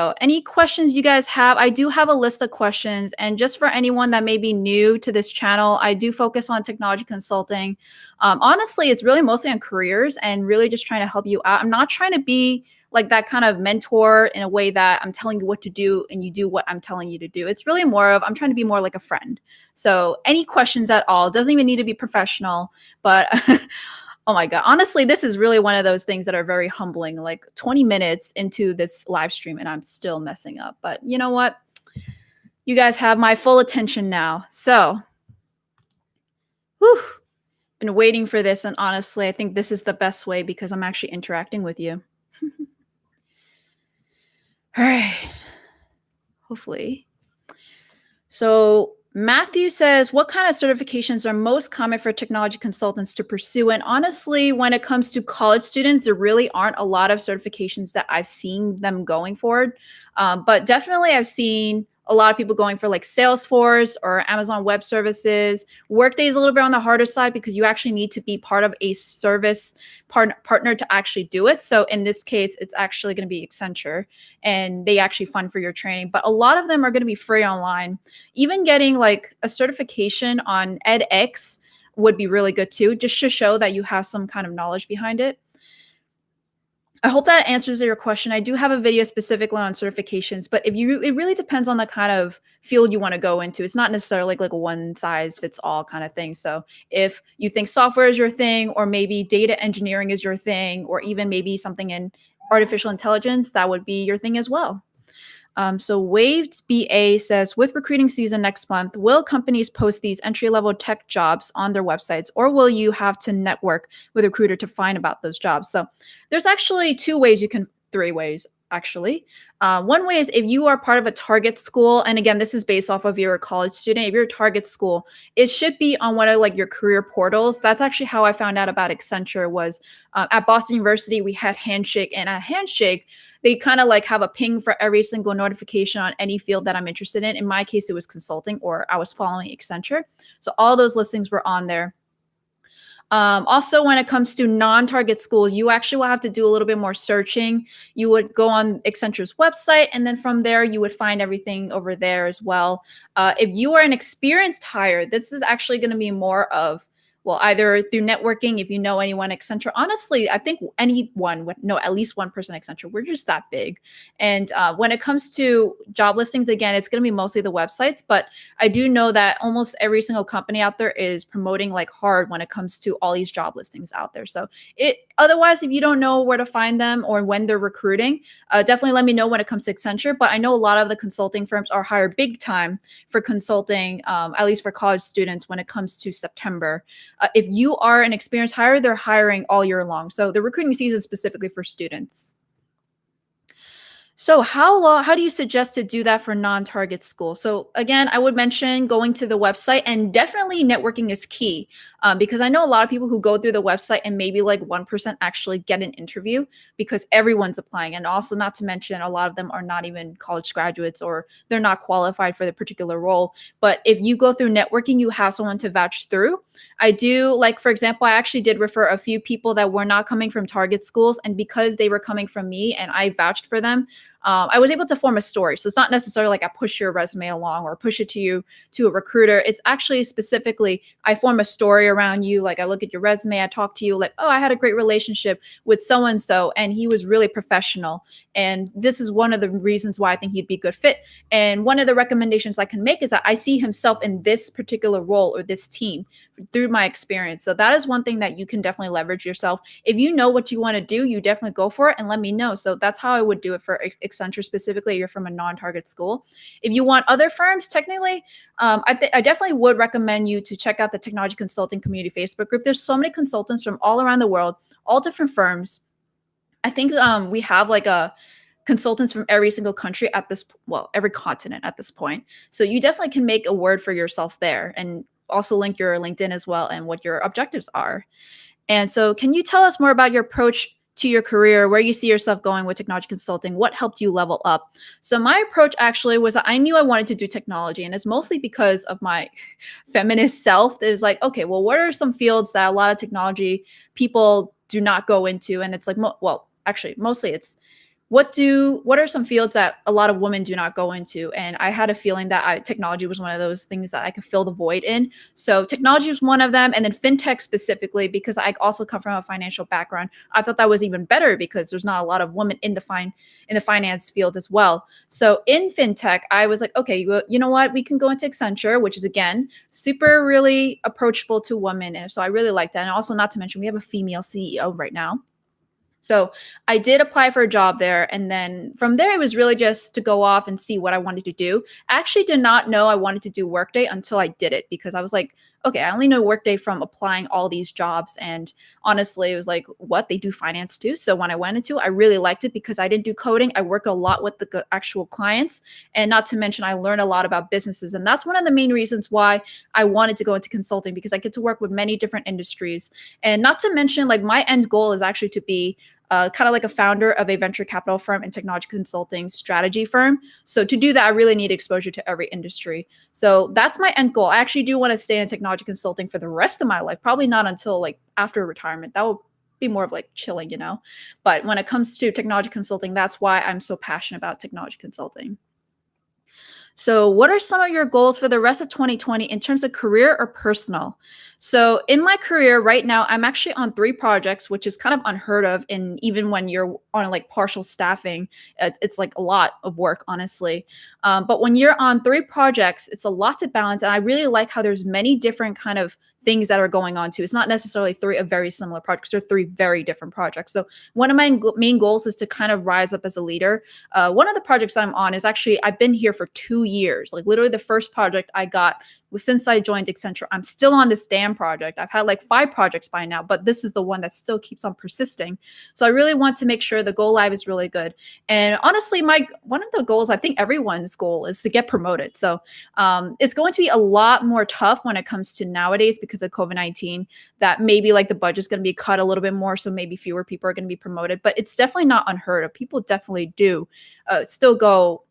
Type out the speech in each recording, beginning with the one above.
So any questions you guys have, I do have a list of questions. And just for anyone that may be new to this channel, I do focus on technology consulting. Honestly, it's really mostly on careers and really just trying to help you out. I'm not trying to be like that kind of mentor in a way that I'm telling you what to do and you do what I'm telling you to do. It's really more of I'm trying to be more like a friend. So any questions at all, doesn't even need to be professional, but oh my God. Honestly, this is really one of those things that are very humbling. Like 20 minutes into this live stream and I'm still messing up. But you know what? You guys have my full attention now. So, whew, been waiting for this. And honestly, I think this is the best way because I'm actually interacting with you. All right. Hopefully. So Matthew says, what kind of certifications are most common for technology consultants to pursue? And honestly, when it comes to college students, there really aren't a lot of certifications that I've seen them going for. But definitely I've seen a lot of people going for like Salesforce or Amazon Web Services. Workday is a little bit on the harder side because you actually need to be part of a service partner to actually do it. So in this case, it's actually going to be Accenture and they actually fund for your training. But a lot of them are going to be free online. Even getting like a certification on edX would be really good too, just to show that you have some kind of knowledge behind it. I hope that answers your question. I do have a video specifically on certifications, but it really depends on the kind of field you want to go into. It's not necessarily like a one size fits all kind of thing. So if you think software is your thing, or maybe data engineering is your thing, or even maybe something in artificial intelligence, that would be your thing as well. So Waved BA says, with recruiting season next month, will companies post these entry-level tech jobs on their websites, or will you have to network with a recruiter to find about those jobs? So there's actually three ways actually. One way is if you are part of a target school, and again, this is based off of you're a college student. If you're a target school, it should be on one of like your career portals. That's actually how I found out about Accenture was at Boston University, we had Handshake, and at Handshake, they kind of like have a ping for every single notification on any field that I'm interested in. In my case, it was consulting, or I was following Accenture. So all those listings were on there. Also, when it comes to non-target school, you actually will have to do a little bit more searching. You would go on Accenture's website, and then from there, you would find everything over there as well. If you are an experienced hire, this is actually going to be more of, well, either through networking, if you know anyone at Accenture. Honestly, I think anyone would know at least one person at Accenture. We're just that big. And when it comes to job listings, again, it's going to be mostly the websites. But I do know that almost every single company out there is promoting like hard when it comes to all these job listings out there. So otherwise, if you don't know where to find them or when they're recruiting, definitely let me know when it comes to Accenture. But I know a lot of the consulting firms are hired big time for consulting, at least for college students when it comes to September. If you are an experienced hire, they're hiring all year long. So the recruiting season specifically for students. So how do you suggest to do that for non-target school? So again, I would mention going to the website, and definitely networking is key because I know a lot of people who go through the website and maybe like 1% actually get an interview because everyone's applying. And also not to mention a lot of them are not even college graduates or they're not qualified for the particular role. But if you go through networking, you have someone to vouch through. I do, like, for example, I actually did refer a few people that were not coming from target schools, and because they were coming from me and I vouched for them, I was able to form a story. So it's not necessarily like I push your resume along or push it to a recruiter. It's actually specifically I form a story around you. Like I look at your resume, I talk to you like, oh, I had a great relationship with so and so, and he was really professional. And this is one of the reasons why I think he'd be a good fit. And one of the recommendations I can make is that I see himself in this particular role or this team through my experience. So that is one thing that you can definitely leverage yourself. If you know what you want to do, you definitely go for it and let me know. So that's how I would do it for Accenture specifically. You're from a non-target school. If you want other firms, technically, I definitely would recommend you to check out the Technology Consulting Community Facebook group. There's so many consultants from all around the world, all different firms. I think we have like consultants from every single country at this, well, every continent at this point. So you definitely can make a word for yourself there and also link your LinkedIn as well and what your objectives are. And so can you tell us more about your approach to your career, where you see yourself going with technology consulting? What helped you level up? So my approach actually was that I knew I wanted to do technology, and it's mostly because of my feminist self. It was like, okay, well, what are some fields that a lot of technology people do not go into? And it's like, well, actually, mostly it's what are some fields that a lot of women do not go into? And I had a feeling that technology was one of those things that I could fill the void in. So technology was one of them, and then fintech specifically, because I also come from a financial background. I thought that was even better because there's not a lot of women in the finance field as well. So in fintech, I was like, okay, you know what? We can go into Accenture, which is again super really approachable to women, and so I really like that. And also, not to mention, we have a female CEO right now. So I did apply for a job there. And then from there, it was really just to go off and see what I wanted to do. I actually did not know I wanted to do Workday until I did it, because I was like, okay, I only know Workday from applying all these jobs. And honestly, it was like, what? They do finance too. So when I went into it, I really liked it because I didn't do coding. I work a lot with the actual clients. And not to mention, I learned a lot about businesses. And that's one of the main reasons why I wanted to go into consulting, because I get to work with many different industries. And not to mention, like, my end goal is actually to be kind of like a founder of a venture capital firm and technology consulting strategy firm. So to do that, I really need exposure to every industry. So that's my end goal. I actually do want to stay in technology consulting for the rest of my life, probably not until like after retirement. That will be more of like chilling, you know. But when it comes to technology consulting, that's why I'm so passionate about technology consulting. So, what are some of your goals for the rest of 2020 in terms of career or personal? So, in my career right now, I'm actually on 3 projects, which is kind of unheard of. And even when you're on like partial staffing, it's like a lot of work, honestly. But when you're on 3 projects, it's a lot to balance. And I really like how there's many different kind of things that are going on too. It's not necessarily 3 of very similar projects, they're 3 very different projects. So, one of my main goals is to kind of rise up as a leader. One of the projects that I'm on is actually, I've been here for 2 years. Like literally the first project I got was since I joined Accenture. I'm still on this damn project. I've had like 5 projects by now, but this is the one that still keeps on persisting. So I really want to make sure the go live is really good. And honestly, my one of the goals, I think everyone's goal, is to get promoted. So it's going to be a lot more tough when it comes to nowadays because of COVID-19, that maybe like the budget's going to be cut a little bit more. So maybe fewer people are going to be promoted, but it's definitely not unheard of. People definitely do still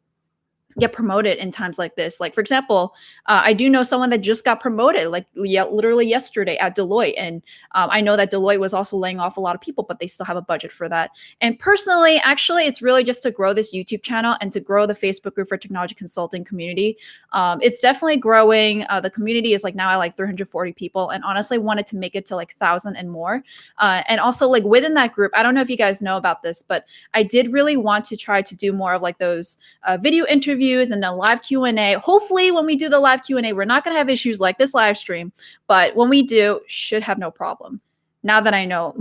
get promoted in times like this. Like, for example, I do know someone that just got promoted, like literally yesterday at Deloitte. And I know that Deloitte was also laying off a lot of people, but they still have a budget for that. And personally, actually, it's really just to grow this YouTube channel and to grow the Facebook group for technology consulting community. It's definitely growing. The community is like now at like 340 people, and honestly wanted to make it to like 1,000 and more. And also like within that group, I don't know if you guys know about this, but I did really want to try to do more of like those video interviews and then live Q&A. Hopefully when we do the live Q&A, we're not going to have issues like this live stream, but when we do, should have no problem. Now that I know.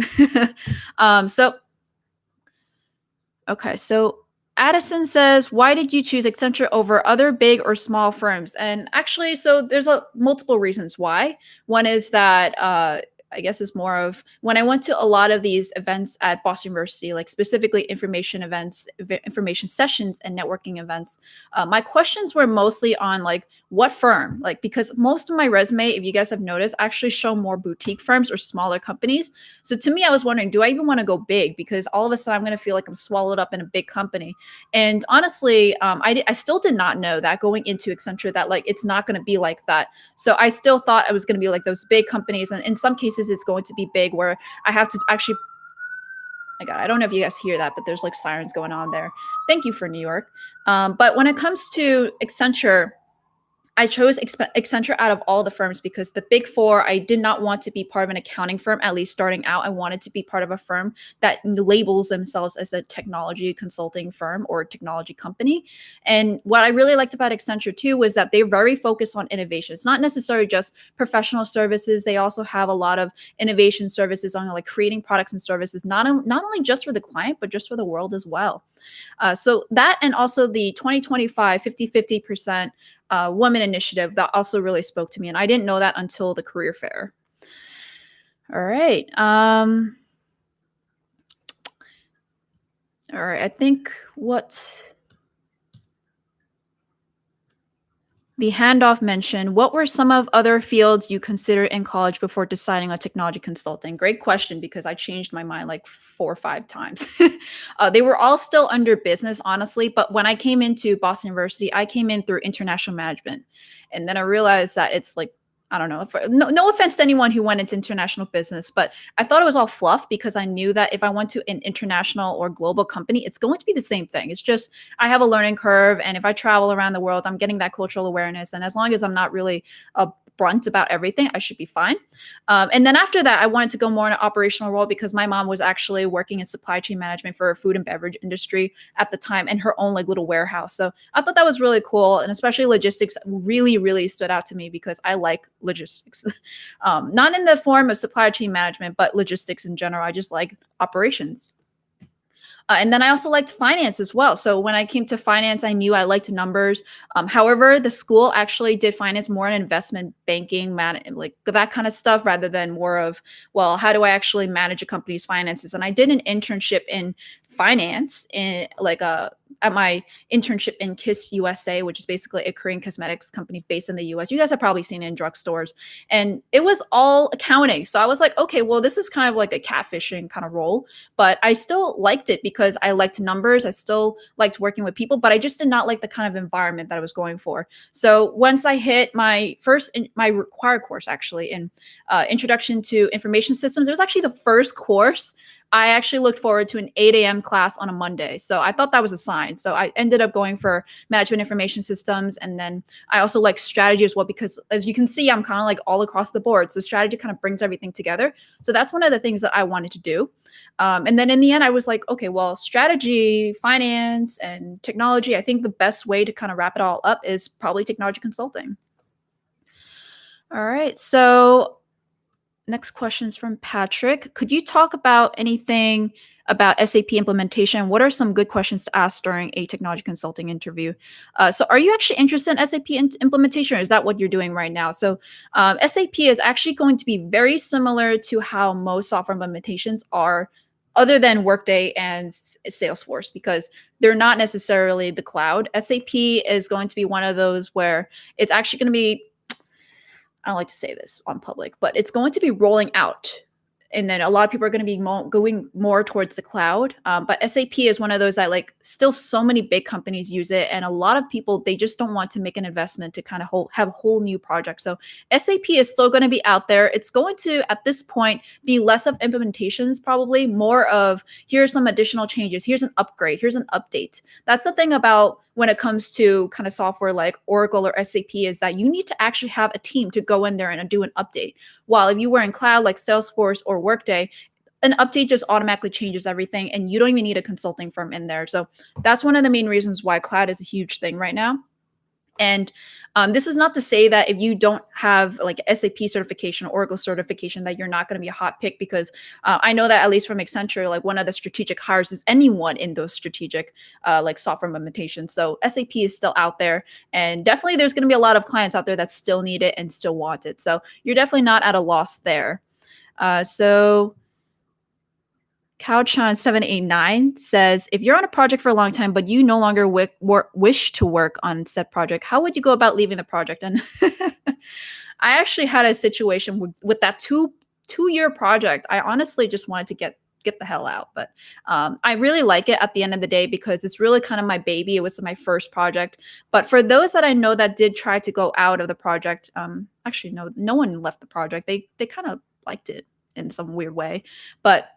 Okay, so Addison says, why did you choose Accenture over other big or small firms? And actually, so there's multiple reasons why. One is that I guess it's more of when I went to a lot of these events at Boston University, like specifically information events, information sessions, and networking events. My questions were mostly on like what firm, like because most of my resume, if you guys have noticed, actually show more boutique firms or smaller companies. So to me, I was wondering, do I even want to go big? Because all of a sudden, I'm going to feel like I'm swallowed up in a big company. And honestly, I still did not know that going into Accenture that like it's not going to be like that. So I still thought it was going to be like those big companies, and in some cases it's going to be big where I have to actually, my God, I don't know if you guys hear that, but there's like sirens going on there. Thank you for New York. But when it comes to Accenture, I chose Accenture out of all the firms because the big 4, I did not want to be part of an accounting firm, at least starting out. I wanted to be part of a firm that labels themselves as a technology consulting firm or technology company. And what I really liked about Accenture too was that they're very focused on innovation. It's not necessarily just professional services. They also have a lot of innovation services on like creating products and services, not only just for the client, but just for the world as well. So that, and also the 2025 50-50% woman initiative, that also really spoke to me. And I didn't know that until the career fair. All right. All right. I think what the handoff mentioned, what were some of other fields you considered in college before deciding on technology consulting? Great question, because I changed my mind like 4 or 5 times. They were all still under business, honestly. But when I came into Boston University, I came in through international management. And then I realized that it's like I don't know. No offense to anyone who went into international business, but I thought it was all fluff because I knew that if I went to an international or global company, it's going to be the same thing. It's just I have a learning curve, and if I travel around the world, I'm getting that cultural awareness. And as long as I'm not really brunt about everything, I should be fine. And then after that, I wanted to go more in an operational role because my mom was actually working in supply chain management for a food and beverage industry at the time in her own like little warehouse. So I thought that was really cool. And especially logistics really, really stood out to me because I like logistics. Not in the form of supply chain management, but logistics in general. I just like operations. And then I also liked finance as well. So when I came to finance, I knew I liked numbers. However, the school actually did finance more in investment banking, like that kind of stuff, rather than more of, well, how do I actually manage a company's finances? And I did an internship in finance in like a at my internship in Kiss USA, which is basically a Korean cosmetics company based in the US. You guys have probably seen it in drugstores. And it was all accounting. So I was like, okay, well, this is kind of like a catfishing kind of role, but I still liked it because I liked numbers. I still liked working with people, but I just did not like the kind of environment that I was going for. So once I hit my required course actually in Introduction to Information Systems, it was actually the first course I actually looked forward to an 8 a.m. class on a Monday. So I thought that was a sign. So I ended up going for management information systems. And then I also like strategy as well, because as you can see, I'm kind of like all across the board. So strategy kind of brings everything together. So that's one of the things that I wanted to do. And then in the end, I was like, okay, well, strategy, finance, and technology, I think the best way to kind of wrap it all up is probably technology consulting. All right. So next question is from Patrick. Could you talk about anything about SAP implementation? What are some good questions to ask during a technology consulting interview? So, are you actually interested in SAP implementation, or is that what you're doing right now? So, SAP is actually going to be very similar to how most software implementations are, other than Workday and Salesforce, because they're not necessarily the cloud. SAP is going to be one of those where it's actually going to be, I don't like to say this on public, but it's going to be rolling out. And then a lot of people are going to be going more towards the cloud. But SAP is one of those that like still so many big companies use it. And a lot of people, they just don't want to make an investment to kind of have a whole new project. So SAP is still going to be out there. It's going to, at this point, be less of implementations, probably more of here's some additional changes. Here's an upgrade. Here's an update. That's the thing about when it comes to kind of software like Oracle or SAP, is that you need to actually have a team to go in there and do an update. While if you were in cloud like Salesforce or Workday, an update just automatically changes everything and you don't even need a consulting firm in there. So that's one of the main reasons why cloud is a huge thing right now. And this is not to say that if you don't have like SAP certification or Oracle certification that you're not going to be a hot pick, because I know that at least from Accenture, like one of the strategic hires is anyone in those strategic like software implementations. So SAP is still out there, and definitely there's going to be a lot of clients out there that still need it and still want it. So you're definitely not at a loss there. So Cowchan789 says, if you're on a project for a long time, but you no longer wish to work on said project, how would you go about leaving the project? And I actually had a situation with that two-year project. I honestly just wanted to get the hell out. But I really like it at the end of the day because it's really kind of my baby. It was my first project. But for those that I know that did try to go out of the project, actually, no one left the project. They kind of liked it in some weird way. But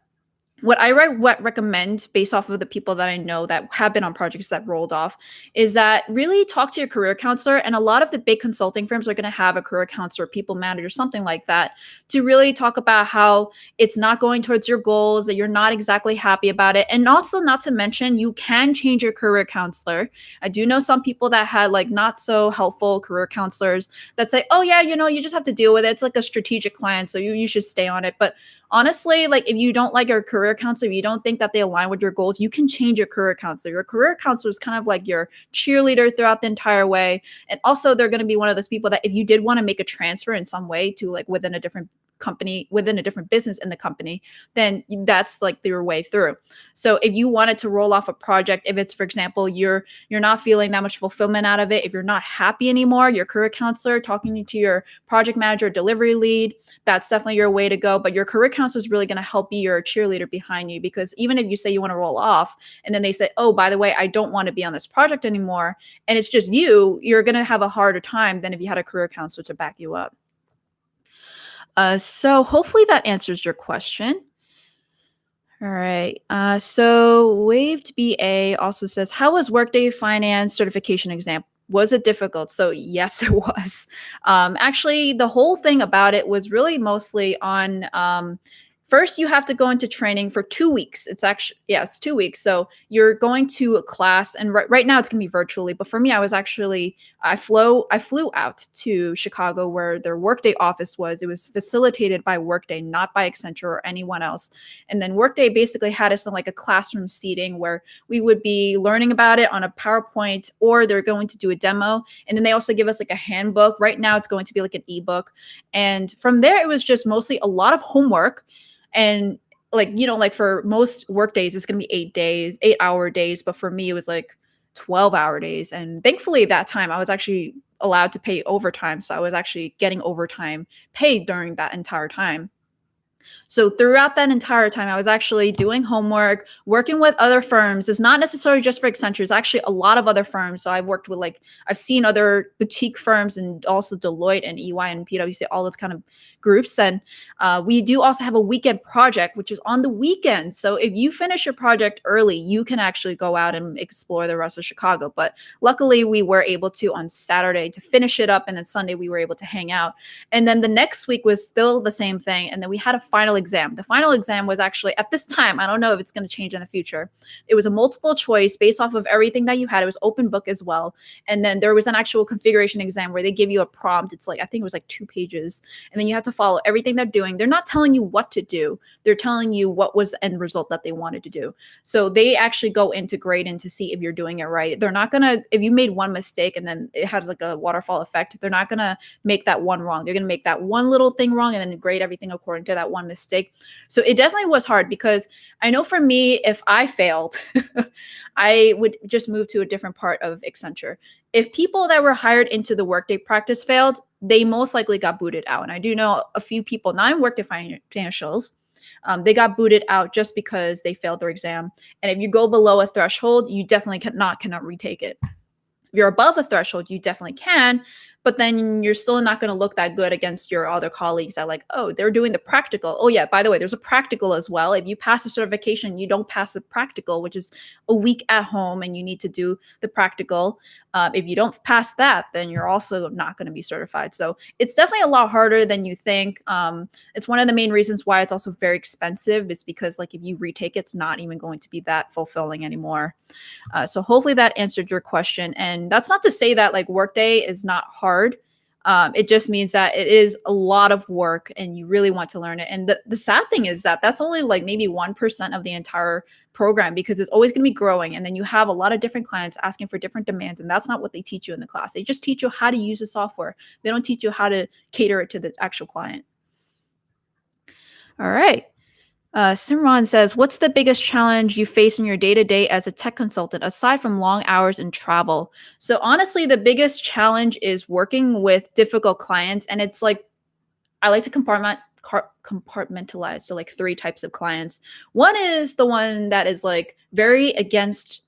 what I recommend based off of the people that I know that have been on projects that rolled off is that really talk to your career counselor. And a lot of the big consulting firms are going to have a career counselor, people manager, something like that, to really talk about how it's not going towards your goals, that you're not exactly happy about it. And also, not to mention, you can change your career counselor. I do know some people that had like not so helpful career counselors that say, oh yeah, you just have to deal with it. It's like a strategic client, so you should stay on it. But honestly, like if you don't like your career counselor, if you don't think that they align with your goals, you can change your career counselor. Your career counselor is kind of like your cheerleader throughout the entire way. And also they're going to be one of those people that if you did want to make a transfer in some way to like within a different company, within a different business in the company, then that's like your way through. So if you wanted to roll off a project, if it's, for example, you're not feeling that much fulfillment out of it, if you're not happy anymore, your career counselor talking to your project manager, delivery lead, that's definitely your way to go. But your career counselor is really going to help be your cheerleader behind you, because even if you say you want to roll off and then they say, oh, by the way, I don't want to be on this project anymore, and it's just you're going to have a harder time than if you had a career counselor to back you up. So hopefully that answers your question. All right. So Waved BA also says, how was Workday Finance certification exam? Was it difficult? So yes, it was. Actually, the whole thing about it was really mostly on first you have to go into training for 2 weeks. It's actually it's 2 weeks. So you're going to a class, and right now it's gonna be virtually. But for me, I flew out to Chicago where their Workday office was. It was facilitated by Workday, not by Accenture or anyone else. And then Workday basically had us in like a classroom seating where we would be learning about it on a PowerPoint, or they're going to do a demo. And then they also give us like a handbook. Right now, it's going to be like an ebook. And from there, it was just mostly a lot of homework. And like for most work days, it's going to be 8 days, 8-hour days. But for me, it was like 12-hour days. And thankfully, that time I was actually allowed to pay overtime. So I was actually getting overtime paid during that entire time. So throughout that entire time, I was actually doing homework, working with other firms. It's not necessarily just for Accenture. It's actually a lot of other firms. So I've worked with I've seen other boutique firms and also Deloitte and EY and PwC, all those kind of groups. And we do also have a weekend project, which is on the weekend. So if you finish your project early, you can actually go out and explore the rest of Chicago. But luckily, we were able to on Saturday to finish it up. And then Sunday, we were able to hang out. And then the next week was still the same thing. And then we had a final exam. The final exam was actually at this time, I don't know if it's going to change in the future. It was a multiple choice based off of everything that you had. It was open book as well. And then there was an actual configuration exam where they give you a prompt. It's I think it was like 2 pages. And then you have to follow everything they're doing. They're not telling you what to do. They're telling you what was the end result that they wanted to do. So they actually go into grade in to see if you're doing it right. They're not going to, if you made one mistake and then it has like a waterfall effect, they're not going to make that one wrong. They're going to make that one little thing wrong and then grade everything according to that one mistake. So it definitely was hard because I know for me, if I failed, I would just move to a different part of Accenture. If people that were hired into the Workday practice failed, they most likely got booted out. And I do know a few people, not in Workday financials, they got booted out just because they failed their exam. And if you go below a threshold, you definitely cannot retake it. If you're above a threshold, you definitely can, but then you're still not going to look that good against your other colleagues that oh, they're doing the practical. Oh yeah, by the way, there's a practical as well. If you pass a certification, you don't pass a practical, which is a week at home and you need to do the practical. If you don't pass that, then you're also not going to be certified. So it's definitely a lot harder than you think. It's one of the main reasons why it's also very expensive is because if you retake it, it's not even going to be that fulfilling anymore. So hopefully that answered your question. And that's not to say that Workday is not hard. It just means that it is a lot of work and you really want to learn it. And the sad thing is that that's only maybe 1% of the entire program because it's always going to be growing. And then you have a lot of different clients asking for different demands. And that's not what they teach you in the class. They just teach you how to use the software. They don't teach you how to cater it to the actual client. All right. Simran says, what's the biggest challenge you face in your day-to-day as a tech consultant, aside from long hours and travel? So honestly, the biggest challenge is working with difficult clients. And it's I like to compartmentalize. So 3 types of clients. One is the one that is very against,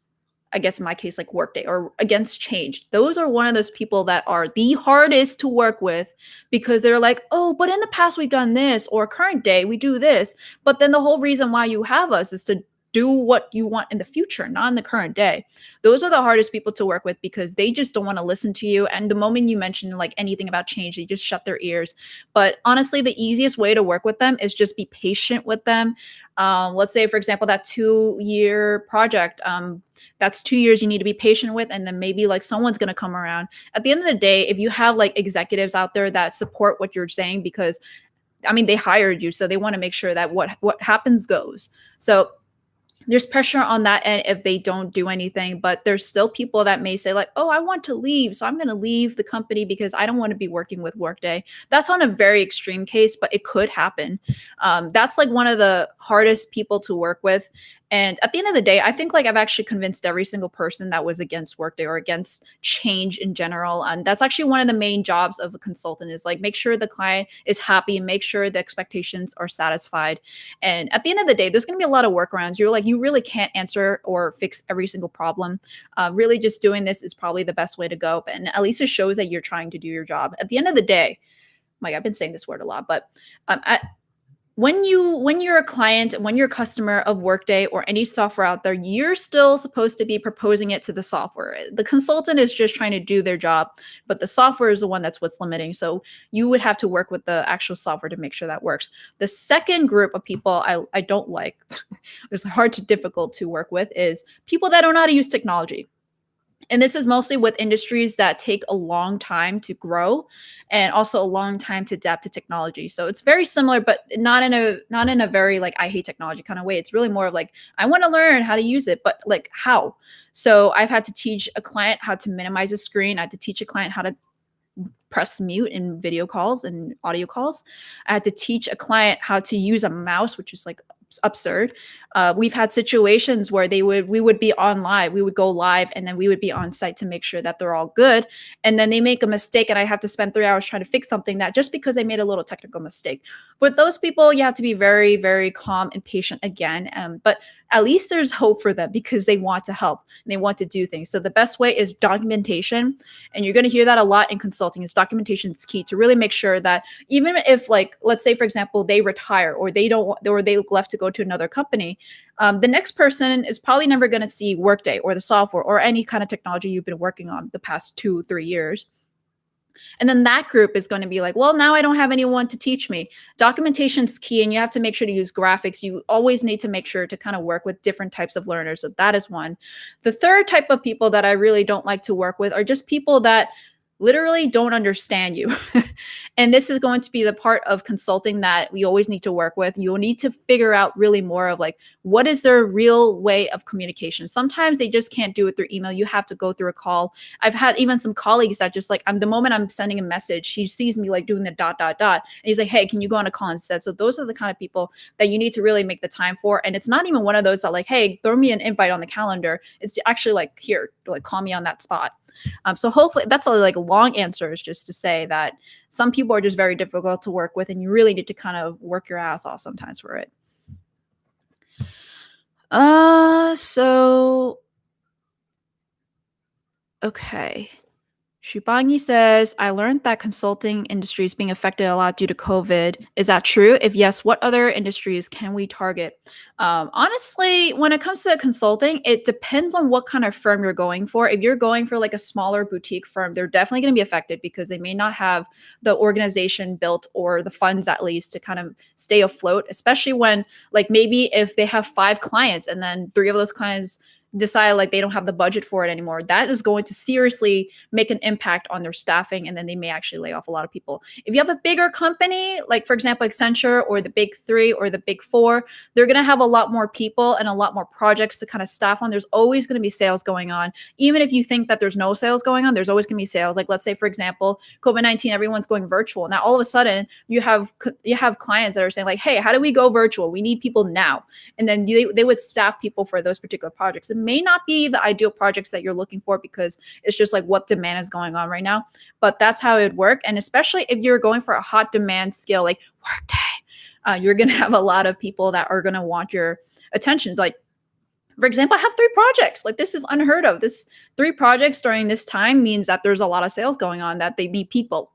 I guess in my case, Workday or against change. Those are one of those people that are the hardest to work with because they're oh, but in the past we've done this, or current day we do this. But then the whole reason why you have us is to do what you want in the future, not in the current day. Those are the hardest people to work with because they just don't want to listen to you. And the moment you mention anything about change, they just shut their ears. But honestly, the easiest way to work with them is just be patient with them. Let's say, for example, that 2-year project, that's 2 years you need to be patient with, and then maybe someone's going to come around. At the end of the day, if you have executives out there that support what you're saying, because they hired you, so they want to make sure that what happens goes. So there's pressure on that end if they don't do anything, but there's still people that may say oh, I want to leave, so I'm going to leave the company because I don't want to be working with Workday. That's on a very extreme case, but it could happen. That's one of the hardest people to work with. And at the end of the day, I think I've actually convinced every single person that was against Workday or against change in general. And that's actually one of the main jobs of a consultant is make sure the client is happy and make sure the expectations are satisfied. And at the end of the day, there's going to be a lot of workarounds. You really can't answer or fix every single problem. Really just doing this is probably the best way to go. And at least it shows that you're trying to do your job. At the end of the day, Like I've been saying this word a lot, but at when you're a client, when you're a customer of Workday or any software out there, you're still supposed to be proposing it to the software. The consultant is just trying to do their job, but the software is the one that's what's limiting. So you would have to work with the actual software to make sure that works. The second group of people I don't like, it's hard to difficult to work with, is people that don't know how to use technology. And this is mostly with industries that take a long time to grow and also a long time to adapt to technology. So it's very similar, but not in a very like I hate technology kind of way. It's really more of like I want to learn how to use it, but like how. So I've had to teach a client how to minimize a screen. I had to teach a client how to press mute in video calls and audio calls. I had to teach a client how to use a mouse, which is like absurd. We've had situations where we would be on live, we would go live, and then we would be on site to make sure that they're all good. And then they make a mistake, and I have to spend 3 hours trying to fix something that just because they made a little technical mistake. With those people, you have to be very, very calm and patient again. But at least there's hope for them because they want to help and they want to do things. So the best way is documentation, and you're going to hear that a lot in consulting. Is documentation is key to really make sure that even if, like, let's say for example they retire or they don't or they left to go to another company, the next person is probably never going to see Workday or the software or any kind of technology you've been working on the past 2-3 years. And then that group is going to be like, well, now I don't have anyone to teach me. Documentation's key, and you have to make sure to use graphics. You always need to make sure to kind of work with different types of learners. So that is one. The third type of people that I really don't like to work with are just people that literally don't understand you. And this is going to be the part of consulting that we always need to work with. You'll need to figure out really more of like, what is their real way of communication? Sometimes they just can't do it through email. You have to go through a call. I've had even some colleagues that just like, the moment I'm sending a message, she sees me like doing the dot, dot, dot. And he's like, hey, can you go on a call instead? So those are the kind of people that you need to really make the time for. And it's not even one of those that like, hey, throw me an invite on the calendar. It's actually like, here, like call me on that spot. So hopefully that's a like long answers just to say that some people are just very difficult to work with, and you really need to kind of work your ass off sometimes for it. So okay. Shubangi says, I learned that consulting industry is being affected a lot due to COVID. Is that true? If yes, what other industries can we target? Honestly, when it comes to consulting, it depends on what kind of firm you're going for. If you're going for like a smaller boutique firm, they're definitely going to be affected because they may not have the organization built or the funds at least to kind of stay afloat, especially when like maybe if they have 5 clients and then 3 of those clients decide like they don't have the budget for it anymore, that is going to seriously make an impact on their staffing, and then they may actually lay off a lot of people. If you have a bigger company, like for example Accenture or the big 3 or the big 4, they're going to have a lot more people and a lot more projects to kind of staff on. There's always going to be sales going on. Even if you think that there's no sales going on, there's always going to be sales. Like let's say for example COVID-19, everyone's going virtual. Now all of a sudden you have clients that are saying like, hey, how do we go virtual? We need people now. And then they would staff people for those particular projects. It may not be the ideal projects that you're looking for because it's just like what demand is going on right now, but that's how it would work. And especially if you're going for a hot demand skill like Workday, you're going to have a lot of people that are going to want your attention. Like for example, I have 3 projects. Like this is unheard of. This 3 projects during this time means that there's a lot of sales going on, that they need people.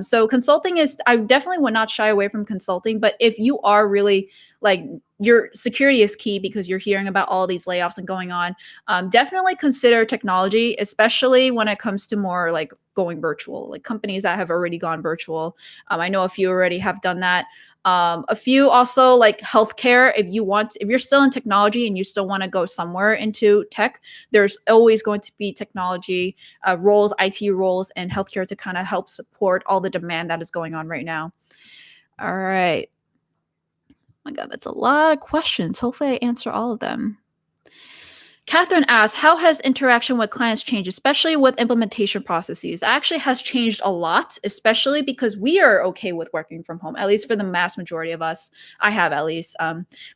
So consulting is, I definitely would not shy away from consulting, but if you are really like your security is key because you're hearing about all these layoffs and going on, definitely consider technology, especially when it comes to more like going virtual, like companies that have already gone virtual. I know a few already have done that. A few also like healthcare. If you're still in technology and you still want to go somewhere into tech, there's always going to be technology roles, IT roles, and healthcare to kind of help support all the demand that is going on right now. All right. Oh my God, that's a lot of questions. Hopefully I answer all of them. Catherine asks, how has interaction with clients changed, especially with implementation processes? It actually has changed a lot, especially because we are okay with working from home, at least for the mass majority of us. I have at least.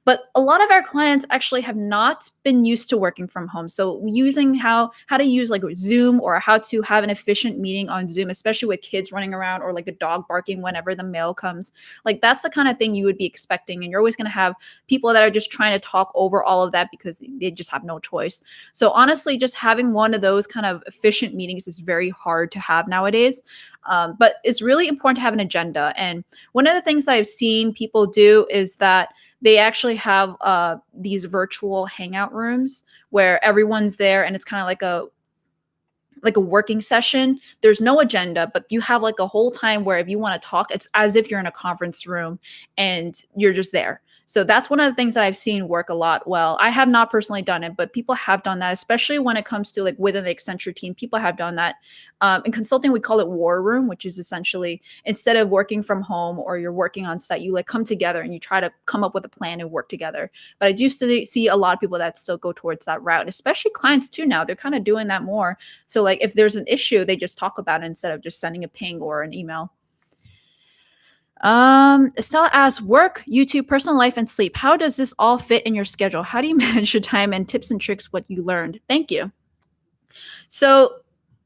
But a lot of our clients actually have not been used to working from home. So using how to use like Zoom or how to have an efficient meeting on Zoom, especially with kids running around or like a dog barking whenever the mail comes, like that's the kind of thing you would be expecting. And you're always going to have people that are just trying to talk over all of that because they just have no choice. choice. So honestly, just having one of those kind of efficient meetings is very hard to have nowadays. But it's really important to have an agenda. And one of the things that I've seen people do is that they actually have these virtual hangout rooms where everyone's there, and it's kind of like a working session. There's no agenda, but you have like a whole time where if you want to talk, it's as if you're in a conference room and you're just there. So that's one of the things that I've seen work a lot well. I have not personally done it, but people have done that, especially when it comes to like within the Accenture team. People have done that. In consulting, we call it war room, which is essentially instead of working from home or you're working on site, you like come together and you try to come up with a plan and work together. But I do still see a lot of people that still go towards that route, especially clients too now. They're kind of doing that more. So like if there's an issue, they just talk about it instead of just sending a ping or an email. Estella asks, work, YouTube, personal life, and sleep. How does this all fit in your schedule? How do you manage your time, and tips and tricks what you learned? Thank you. So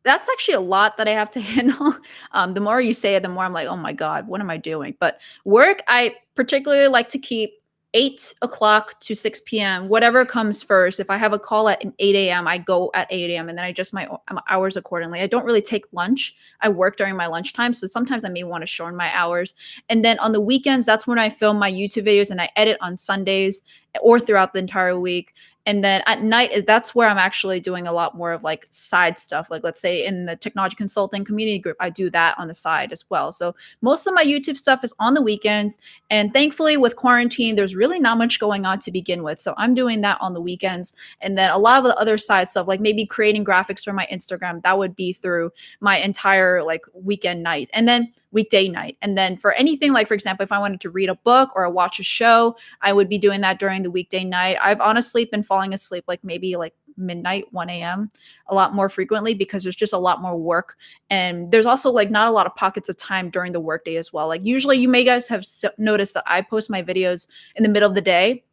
that's actually a lot that I have to handle. The more you say it, the more I'm like, oh my God, what am I doing? But work, I particularly like to keep 8 o'clock to 6 p.m., whatever comes first. If I have a call at 8 a.m., I go at 8 a.m. and then I adjust my hours accordingly. I don't really take lunch. I work during my lunchtime. So sometimes I may want to shorten my hours. And then on the weekends, that's when I film my YouTube videos and I edit on Sundays or throughout the entire week. And then at night, that's where I'm actually doing a lot more of like side stuff. Like let's say in the technology consulting community group, I do that on the side as well. So most of my YouTube stuff is on the weekends. And thankfully with quarantine, there's really not much going on to begin with. So I'm doing that on the weekends. And then a lot of the other side stuff, like maybe creating graphics for my Instagram, that would be through my entire like weekend night and then weekday night. And then for anything like, for example, if I wanted to read a book or watch a show, I would be doing that during the weekday night. I've honestly been falling asleep like maybe like midnight, 1 a.m. a lot more frequently because there's just a lot more work. And there's also like not a lot of pockets of time during the workday as well. Like usually you may guys have noticed that I post my videos in the middle of the day.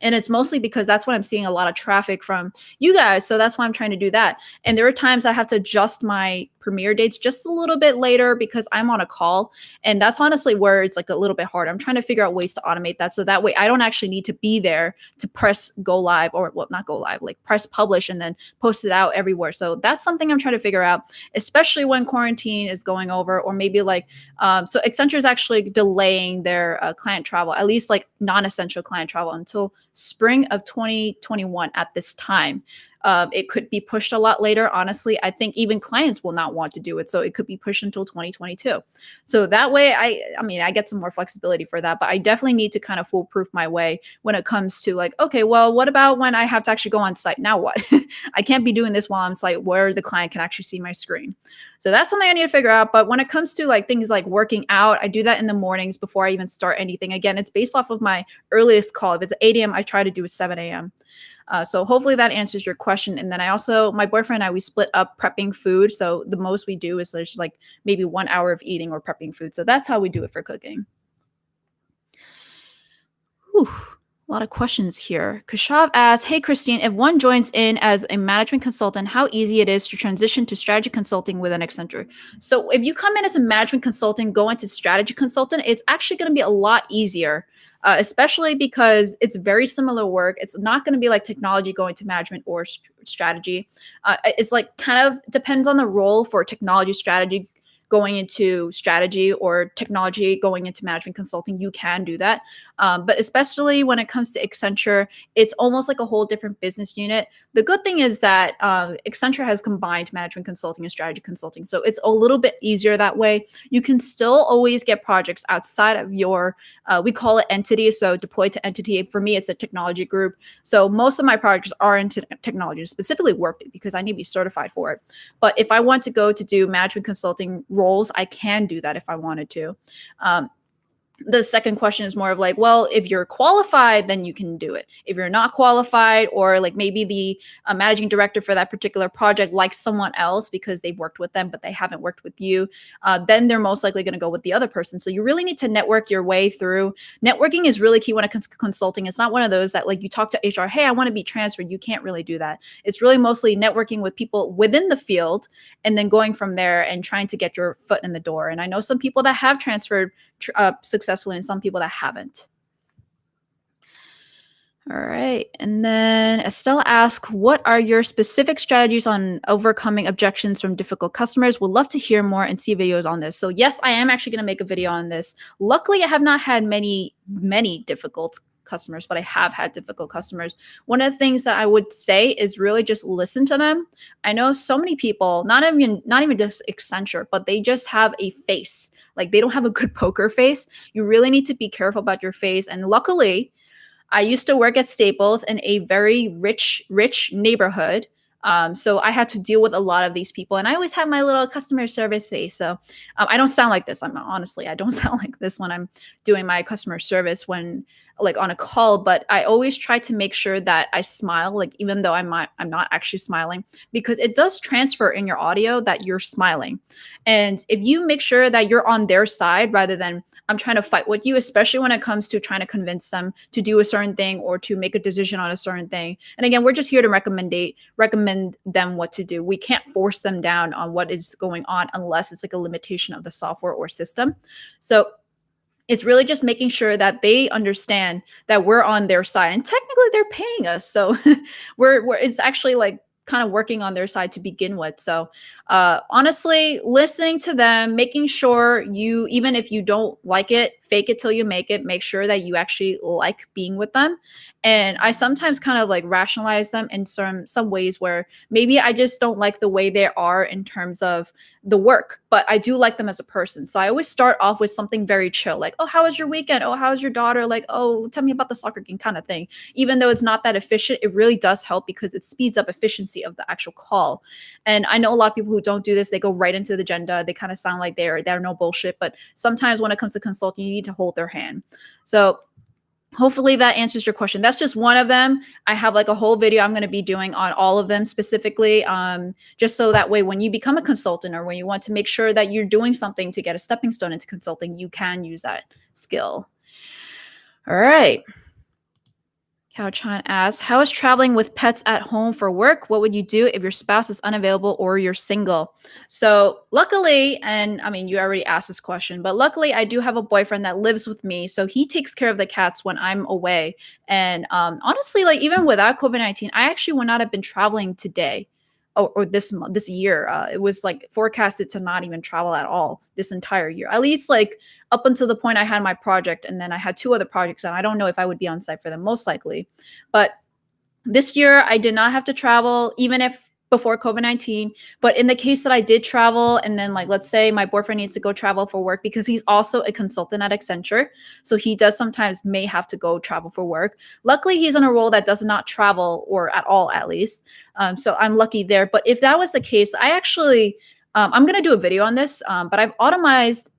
And it's mostly because that's when I'm seeing a lot of traffic from you guys. So that's why I'm trying to do that. And there are times I have to adjust my premiere dates just a little bit later because I'm on a call. And that's honestly where it's like a little bit hard. I'm trying to figure out ways to automate that. So that way I don't actually need to be there to press go live or well, not go live, like press publish and then post it out everywhere. So that's something I'm trying to figure out, especially when quarantine is going over or maybe like, so Accenture is actually delaying their client travel, at least like non-essential client travel until spring of 2021 at this time. It could be pushed a lot later. Honestly, I think even clients will not want to do it. So it could be pushed until 2022. So that way, I mean, I get some more flexibility for that, but I definitely need to kind of foolproof my way when it comes to like, okay, well, what about when I have to actually go on site? Now what? I can't be doing this while I'm site where the client can actually see my screen. So that's something I need to figure out. But when it comes to like things like working out, I do that in the mornings before I even start anything. Again, it's based off of my earliest call. If it's 8 a.m., I try to do it 7 a.m. So hopefully that answers your question. And then I also, my boyfriend and I, we split up prepping food. So the most we do is just like maybe 1 hour of eating or prepping food. So that's how we do it for cooking. Whew, a lot of questions here. Kashav asks, hey, Christine, if one joins in as a management consultant, how easy it is to transition to strategy consulting with an Accenture. So if you come in as a management consultant, go into strategy consultant, it's actually going to be a lot easier. Especially because it's very similar work. It's not going to be like technology going to management or strategy. It's like kind of depends on the role for technology strategy going into strategy or technology going into management consulting. You can do that. But especially when it comes to Accenture, it's almost like a whole different business unit. The good thing is that Accenture has combined management consulting and strategy consulting. So it's a little bit easier that way. You can still always get projects outside of your, we call it entity. So deployed to entity. For me, it's a technology group. So most of my projects are into technology, specifically Workday, because I need to be certified for it. But if I want to go to do management consulting roles, I can do that if I wanted to. The second question is more of like, well, if you're qualified, then you can do it. If you're not qualified, or like maybe the managing director for that particular project likes someone else because they've worked with them, but they haven't worked with you, then they're most likely going to go with the other person. So you really need to network your way through. Networking is really key when it comes to consulting. It's not one of those that like you talk to HR, hey, I want to be transferred. You can't really do that. It's really mostly networking with people within the field and then going from there and trying to get your foot in the door. And I know some people that have transferred successfully and some people that haven't. All right. And then Estella asks, what are your specific strategies on overcoming objections from difficult customers? Would love to hear more and see videos on this. So yes, I am actually going to make a video on this. Luckily, I have not had many difficult customers, but I have had difficult customers. One of the things that I would say is really just listen to them. I know so many people, not even just Accenture, but they just have a face. Like they don't have a good poker face. You really need to be careful about your face. And luckily, I used to work at Staples in a very rich neighborhood. So I had to deal with a lot of these people, and I always have my little customer service face. So I don't sound like this. I don't sound like this when I'm doing my customer service when like on a call. But I always try to make sure that I smile, like even though I'm not actually smiling, because it does transfer in your audio that you're smiling. And if you make sure that you're on their side rather than I'm trying to fight with you, especially when it comes to trying to convince them to do a certain thing or to make a decision on a certain thing. And again, we're just here to recommend them what to do. We can't force them down on what is going on unless it's like a limitation of the software or system. So it's really just making sure that they understand that we're on their side, and technically they're paying us. So we're it's actually like kind of working on their side to begin with. So honestly, listening to them, making sure you, even if you don't like it, fake it till you make sure that you actually like being with them. And I sometimes kind of like rationalize them in some ways where maybe I just don't like the way they are in terms of the work, but I do like them as a person. So I always start off with something very chill, like, oh, how was your weekend? Oh, how's your daughter? Like, oh, tell me about the soccer game kind of thing. Even though it's not that efficient, it really does help because it speeds up efficiency of the actual call. And I know a lot of people who don't do this, they go right into the agenda. They kind of sound like they're no bullshit. But sometimes when it comes to consulting, you need to hold their hand. So hopefully that answers your question. That's just one of them. I have like a whole video I'm going to be doing on all of them specifically, just so that way when you become a consultant or when you want to make sure that you're doing something to get a stepping stone into consulting, you can use that skill. All right. Cow Chan asks, how is traveling with pets at home for work? What would you do if your spouse is unavailable or you're single? So luckily, and I mean, you already asked this question, but luckily I do have a boyfriend that lives with me. So he takes care of the cats when I'm away. And honestly, like even without COVID-19, I actually would not have been traveling today or this year. It was like forecasted to not even travel at all this entire year, at least like up until the point I had my project, and then I had two other projects, and I don't know if I would be on site for them, most likely. But this year, I did not have to travel, even if before COVID-19. But in the case that I did travel, and then like let's say my boyfriend needs to go travel for work because he's also a consultant at Accenture, so he does sometimes may have to go travel for work. Luckily, he's in a role that does not travel or at all, at least. So I'm lucky there. But if that was the case, I actually I'm gonna do a video on this, but I've automated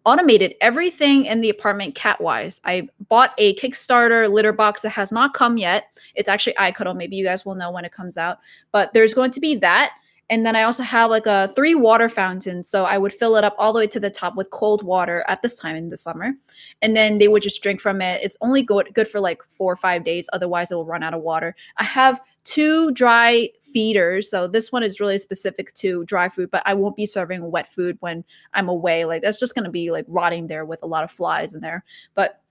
automated everything in the apartment cat wise. I bought a Kickstarter litter box that has not come yet. It's actually iCuddle. Maybe you guys will know when it comes out, but there's going to be that. And then I also have like a 3 water fountains. So I would fill it up all the way to the top with cold water at this time in the summer. And then they would just drink from it. It's only good for like 4 or 5 days. Otherwise it will run out of water. I have 2 dry feeders. So this one is really specific to dry food, but I won't be serving wet food when I'm away. Like that's just going to be like rotting there with a lot of flies in there. But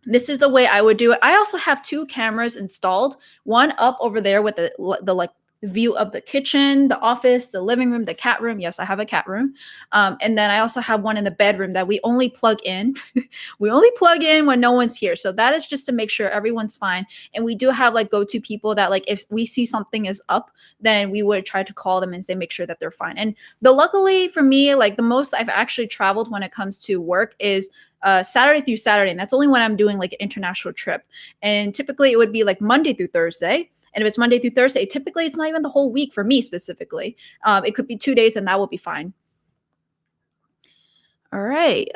this is the way I would do it. I also have 2 cameras installed, one up over there with the like view of the kitchen, the office, the living room, the cat room. Yes, I have a cat room. And then I also have one in the bedroom that we only plug in. We only plug in when no one's here. So that is just to make sure everyone's fine. And we do have like go-to people that like if we see something is up, then we would try to call them and say make sure that they're fine. And luckily for me, like the most I've actually traveled when it comes to work is Saturday through Saturday. And that's only when I'm doing like an international trip. And typically it would be like Monday through Thursday. And if it's Monday through Thursday, typically it's not even the whole week for me specifically. It could be 2 days and that will be fine. All right.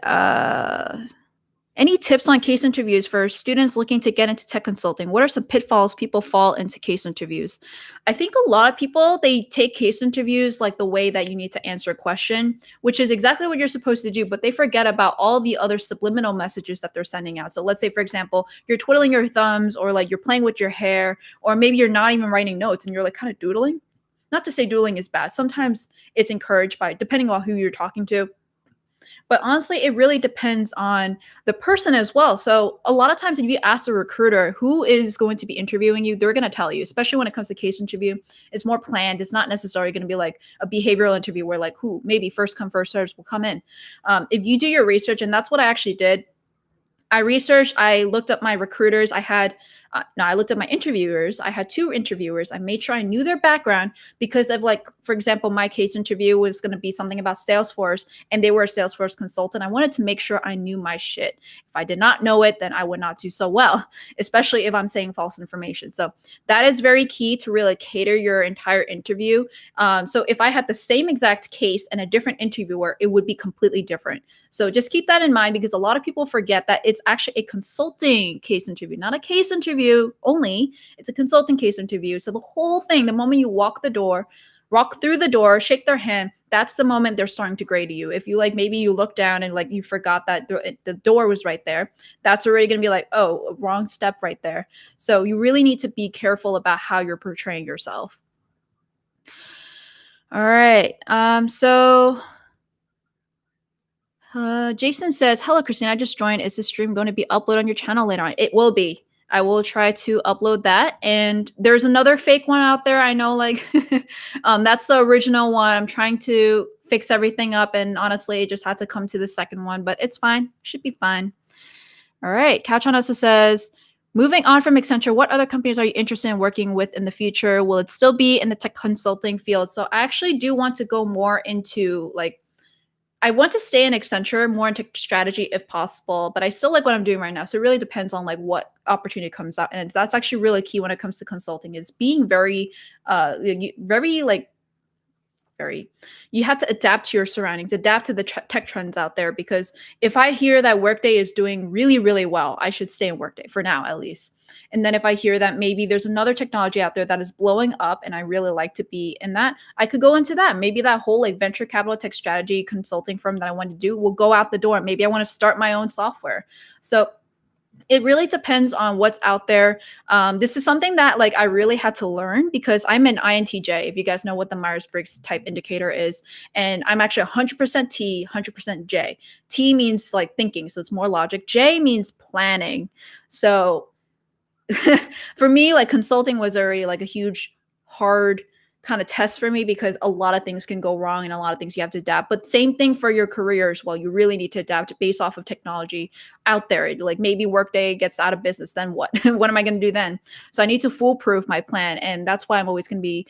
Any tips on case interviews for students looking to get into tech consulting? What are some pitfalls people fall into case interviews? I think a lot of people, they take case interviews like the way that you need to answer a question, which is exactly what you're supposed to do, but they forget about all the other subliminal messages that they're sending out. So let's say, for example, you're twiddling your thumbs or like you're playing with your hair, or maybe you're not even writing notes and you're like kind of doodling. Not to say doodling is bad. Sometimes it's encouraged by, depending on who you're talking to. But honestly, it really depends on the person as well. So a lot of times if you ask a recruiter who is going to be interviewing you, they're going to tell you, especially when it comes to case interview. It's more planned. It's not necessarily going to be like a behavioral interview where like who maybe first come first serves will come in. If you do your research, and that's what I actually did. I researched, I looked up my recruiters. I had, no, I looked at my interviewers. I had two interviewers. I made sure I knew their background because of like, for example, my case interview was going to be something about Salesforce and they were a Salesforce consultant. I wanted to make sure I knew my shit. If I did not know it, then I would not do so well, especially if I'm saying false information. So that is very key to really cater your entire interview. So if I had the same exact case and a different interviewer, it would be completely different. So just keep that in mind because a lot of people forget that it's actually a consulting case interview, not a case interview only. It's a consulting case interview. So the whole thing, the moment you walk through the door, shake their hand, that's the moment they're starting to grade you. If you like, maybe you look down and like you forgot that the door was right there, that's already going to be like, oh, wrong step right there. So you really need to be careful about how you're portraying yourself. All right. Jason says, hello, Christine. I just joined. Is this stream going to be uploaded on your channel later on? It will be. I will try to upload that. And there's another fake one out there. I know, like, that's the original one. I'm trying to fix everything up. And honestly, it just had to come to the second one, but it's fine. Should be fine. All right. Couch on also says, moving on from Accenture, what other companies are you interested in working with in the future? Will it still be in the tech consulting field? So I actually do want to go more into like, I want to stay in Accenture, more into strategy if possible, but I still like what I'm doing right now. So it really depends on like what opportunity comes out. And that's actually really key when it comes to consulting is being very, you have to adapt to your surroundings, adapt to the tech trends out there. Because if I hear that Workday is doing really, really well, I should stay in Workday for now, at least. And then if I hear that maybe there's another technology out there that is blowing up and I really like to be in that, I could go into that. Maybe that whole like venture capital tech strategy consulting firm that I want to do will go out the door. Maybe I want to start my own software. So it really depends on what's out there. This is something that like I really had to learn because I'm an INTJ, if you guys know what the Myers-Briggs type indicator is. And I'm actually 100% T, 100% J. T means like thinking, so it's more logic. J means planning. So for me, like consulting was already like a huge, hard kind of test for me because a lot of things can go wrong and a lot of things you have to adapt. But same thing for your career as well. You really need to adapt based off of technology out there. Like maybe Workday gets out of business, then what? What am I going to do then? So I need to foolproof my plan. And that's why I'm always going to be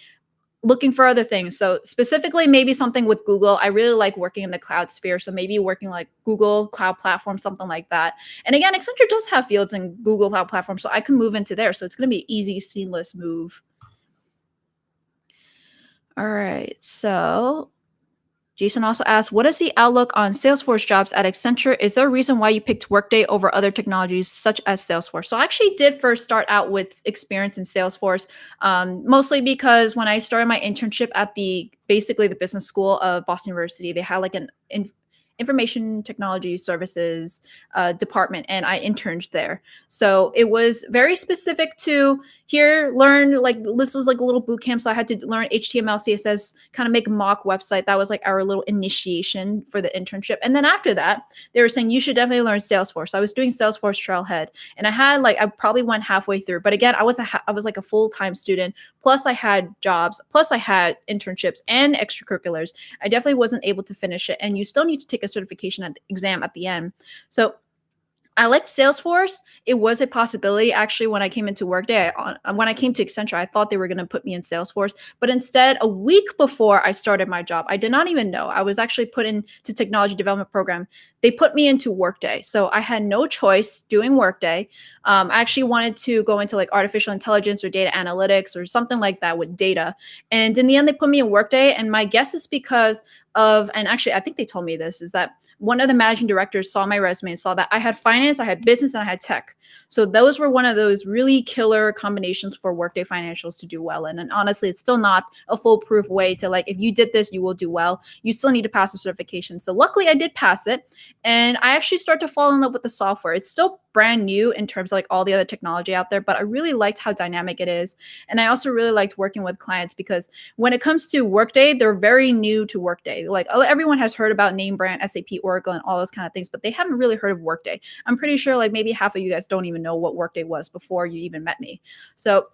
looking for other things. So specifically, maybe something with Google. I really like working in the cloud sphere. So maybe working like Google Cloud Platform, something like that. And again, Accenture does have fields in Google Cloud Platform, so I can move into there. So it's going to be an easy, seamless move. All right. So Jason also asked, what is the outlook on Salesforce jobs at Accenture? Is there a reason why you picked Workday over other technologies such as Salesforce? So I actually did first start out with experience in Salesforce, mostly because when I started my internship at basically the business school of Boston University, they had like an information technology services department, and I interned there. So it was very specific to learn, like this was like a little boot camp. So I had to learn HTML, CSS, kind of make a mock website. That was like our little initiation for the internship. And then after that, they were saying you should definitely learn Salesforce. I was doing Salesforce Trailhead, and I probably went halfway through. But again, I was like a full-time student. Plus I had jobs. Plus I had internships and extracurriculars. I definitely wasn't able to finish it. And you still need to take a certification exam at the end. So I liked Salesforce. It was a possibility. Actually, when I came into Workday, when I came to Accenture, I thought they were going to put me in Salesforce. But instead, a week before I started my job, I did not even know. I was actually put into technology development program. They put me into Workday. So I had no choice doing Workday. I actually wanted to go into like artificial intelligence or data analytics or something like that with data. And in the end, they put me in Workday. And my guess is because and actually, I think they told me this, is that one of the managing directors saw my resume and saw that I had finance, I had business, and I had tech. So those were one of those really killer combinations for Workday financials to do well in. And honestly, it's still not a foolproof way to like, if you did this, you will do well. You still need to pass the certification. So luckily I did pass it. And I actually start to fall in love with the software. It's still brand new in terms of like all the other technology out there, but I really liked how dynamic it is. And I also really liked working with clients because when it comes to Workday, they're very new to Workday. Like everyone has heard about name brand, SAP, Oracle, and all those kind of things, but they haven't really heard of Workday. I'm pretty sure like maybe half of you guys don't even know what Workday was before you even met me. So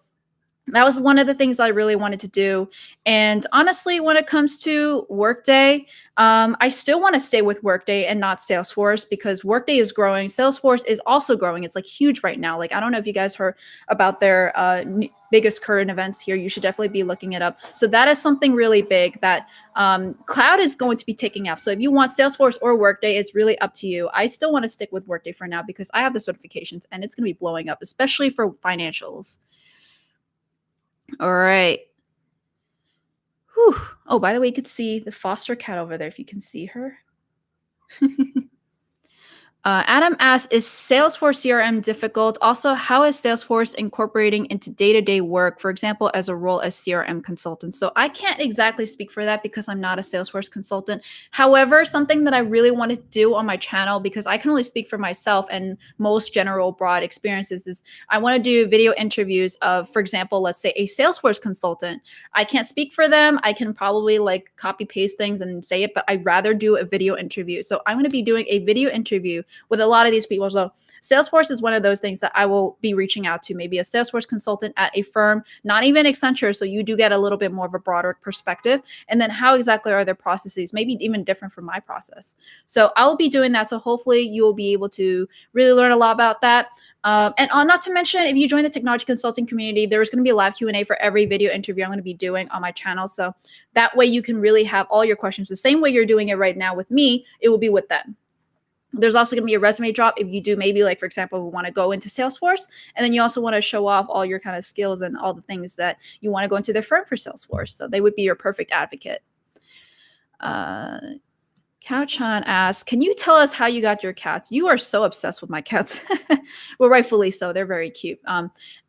that was one of the things I really wanted to do. And honestly, when it comes to Workday, I still want to stay with Workday and not Salesforce because Workday is growing. Salesforce is also growing. It's like huge right now. Like, I don't know if you guys heard about their biggest current events here. You should definitely be looking it up. So that is something really big that cloud is going to be taking off. So if you want Salesforce or Workday, it's really up to you. I still want to stick with Workday for now because I have the certifications and it's going to be blowing up, especially for financials. All right. Whew. Oh, by the way, you could see the foster cat over there if you can see her. Adam asks, is Salesforce CRM difficult? Also, how is Salesforce incorporating into day-to-day work, for example, as a role as CRM consultant? So I can't exactly speak for that because I'm not a Salesforce consultant. However, something that I really want to do on my channel, because I can only speak for myself and most general broad experiences, is I want to do video interviews of, for example, let's say a Salesforce consultant. I can't speak for them. I can probably like copy paste things and say it, but I'd rather do a video interview. So I'm going to be doing a video interview with a lot of these people. So Salesforce is one of those things that I will be reaching out to, maybe a Salesforce consultant at a firm, not even Accenture. So you do get a little bit more of a broader perspective. And then how exactly are their processes, maybe even different from my process. So I will be doing that. So hopefully you will be able to really learn a lot about that. And not to mention, if you join the technology consulting community, there's going to be a live Q&A for every video interview I'm going to be doing on my channel. So that way you can really have all your questions the same way you're doing it right now with me. It will be with them. There's also going to be a resume drop if you do maybe like, for example, we want to go into Salesforce, and then you also want to show off all your kind of skills and all the things that you want to go into the firm for Salesforce. So they would be your perfect advocate. Kao-chan asks, can you tell us how you got your cats? You are so obsessed with my cats. Well, rightfully so. They're very cute.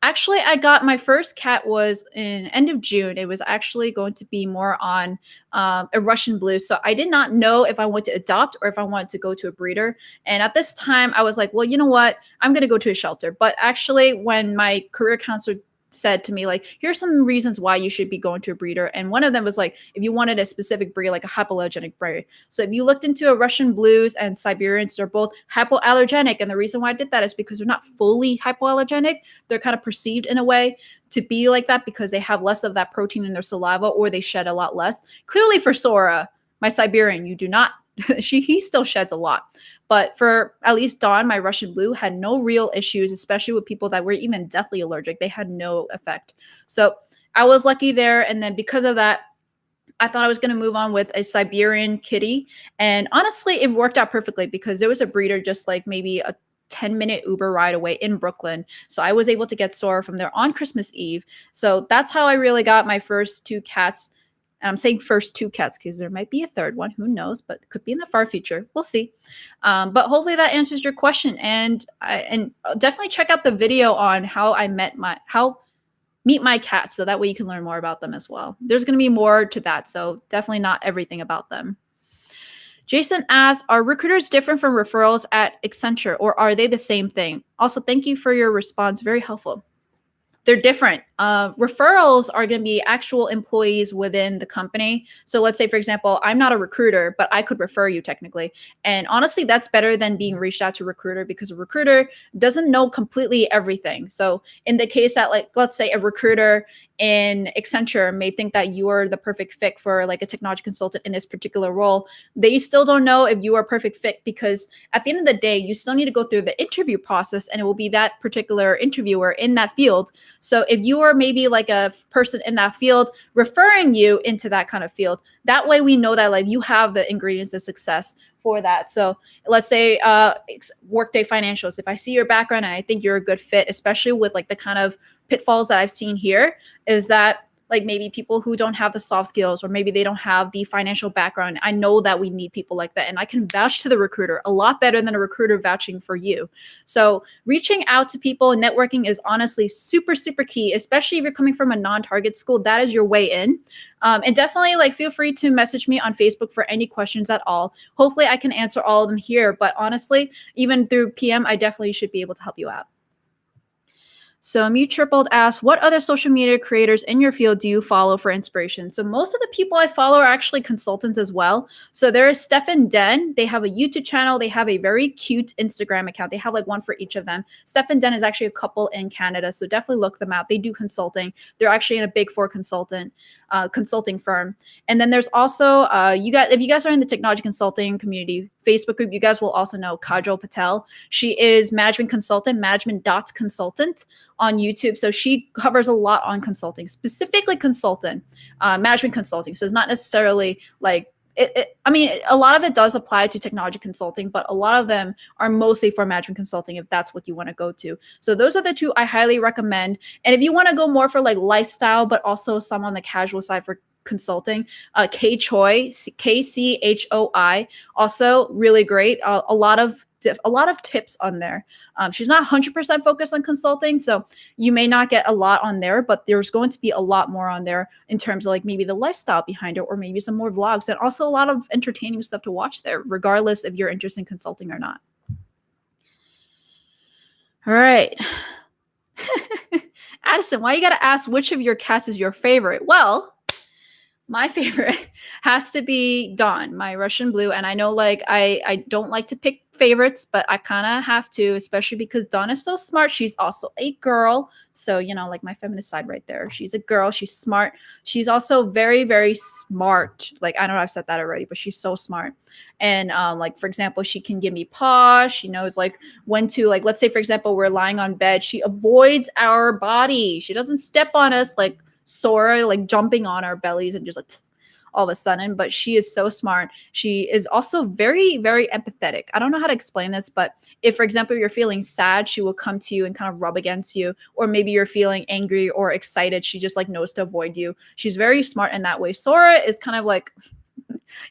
Actually, I got my first cat was in end of June. It was actually going to be more on a Russian blue. So I did not know if I wanted to adopt or if I wanted to go to a breeder. And at this time, I was like, well, you know what? I'm going to go to a shelter. But actually, when my career counselor said to me, like, here's some reasons why you should be going to a breeder. And one of them was like, if you wanted a specific breed, like a hypoallergenic breed. So if you looked into a Russian blues and Siberians, they're both hypoallergenic. And the reason why I did that is because they're not fully hypoallergenic. They're kind of perceived in a way to be like that because they have less of that protein in their saliva or they shed a lot less. Clearly for Sora, my Siberian, you do not, he still sheds a lot. But for at least Dawn, my Russian blue, had no real issues, especially with people that were even deathly allergic. They had no effect. So I was lucky there. And then because of that, I thought I was going to move on with a Siberian kitty. And honestly, it worked out perfectly because there was a breeder just like maybe a 10-minute Uber ride away in Brooklyn. So I was able to get Sora from there on Christmas Eve. So that's how I really got my first two cats. And I'm saying first two cats because there might be a third one. Who knows? But it could be in the far future. We'll see. But hopefully that answers your question. And definitely check out the video on how I meet my cats. So that way you can learn more about them as well. There's going to be more to that. So definitely not everything about them. Jason asks, are recruiters different from referrals at Accenture, or are they the same thing? Also, thank you for your response. Very helpful. They're different. Referrals are going to be actual employees within the company. So let's say, for example, I'm not a recruiter, but I could refer you technically. And honestly, that's better than being reached out to a recruiter because a recruiter doesn't know completely everything. So in the case that, like, let's say a recruiter in Accenture may think that you are the perfect fit for like a technology consultant in this particular role, they still don't know if you are a perfect fit because at the end of the day, you still need to go through the interview process and it will be that particular interviewer in that field. So if you are maybe like a person in that field referring you into that kind of field, that way we know that like you have the ingredients of success for that. So let's say Workday financials, if I see your background and I think you're a good fit, especially with like the kind of pitfalls that I've seen here, is that like maybe people who don't have the soft skills, or maybe they don't have the financial background. I know that we need people like that. And I can vouch to the recruiter a lot better than a recruiter vouching for you. So reaching out to people and networking is honestly super, super key, especially if you're coming from a non-target school. That is your way in. And definitely like feel free to message me on Facebook for any questions at all. Hopefully I can answer all of them here, but honestly, even through PM, I definitely should be able to help you out. So Mute Tripled asks, what other social media creators in your field do you follow for inspiration? So most of the people I follow are actually consultants as well. So there is Steph and Den. They have a YouTube channel. They have a very cute Instagram account. They have like one for each of them. Steph and Den is actually a couple in Canada. So definitely look them out. They do consulting. They're actually in a Big Four consulting firm. And then there's also, if you guys are in the technology consulting community Facebook group, you guys will also know Kajal Patel. She is management.consultant on YouTube. So she covers a lot on consulting, specifically management consulting. So it's not necessarily like, I mean, a lot of it does apply to technology consulting, but a lot of them are mostly for management consulting if that's what you want to go to. So those are the two I highly recommend. And if you want to go more for like lifestyle, but also some on the casual side for consulting, Kay Choi, KCHOI, also really great. A lot of tips on there. She's not 100% focused on consulting, so you may not get a lot on there, but there's going to be a lot more on there in terms of like maybe the lifestyle behind it, or maybe some more vlogs, and also a lot of entertaining stuff to watch there, regardless if you're interested in consulting or not. All right. Addison, why you got to ask which of your cats is your favorite? Well, my favorite has to be Dawn, my Russian blue. And I know like I don't like to pick favorites, but I kind of have to, especially because Dawn is so smart. She's also a girl. So, you know, like my feminist side right there. She's a girl. She's smart. She's also very, very smart. Like, I know I've said that already, but she's so smart. And like, for example, she can give me paws. She knows like when to, like, let's say, for example, we're lying on bed. She avoids our body. She doesn't step on us like Sora, like jumping on our bellies and just like all of a sudden. But she is so smart. She is also very, very empathetic. I don't know how to explain this, but if, for example, you're feeling sad, she will come to you and kind of rub against you. Or maybe you're feeling angry or excited, she just like knows to avoid you. She's very smart in that way. Sora is kind of like,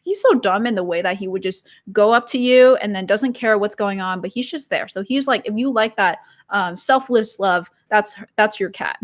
he's so dumb in the way that he would just go up to you and then doesn't care what's going on, but he's just there. So he's like, if you like that selfless love, that's your cat.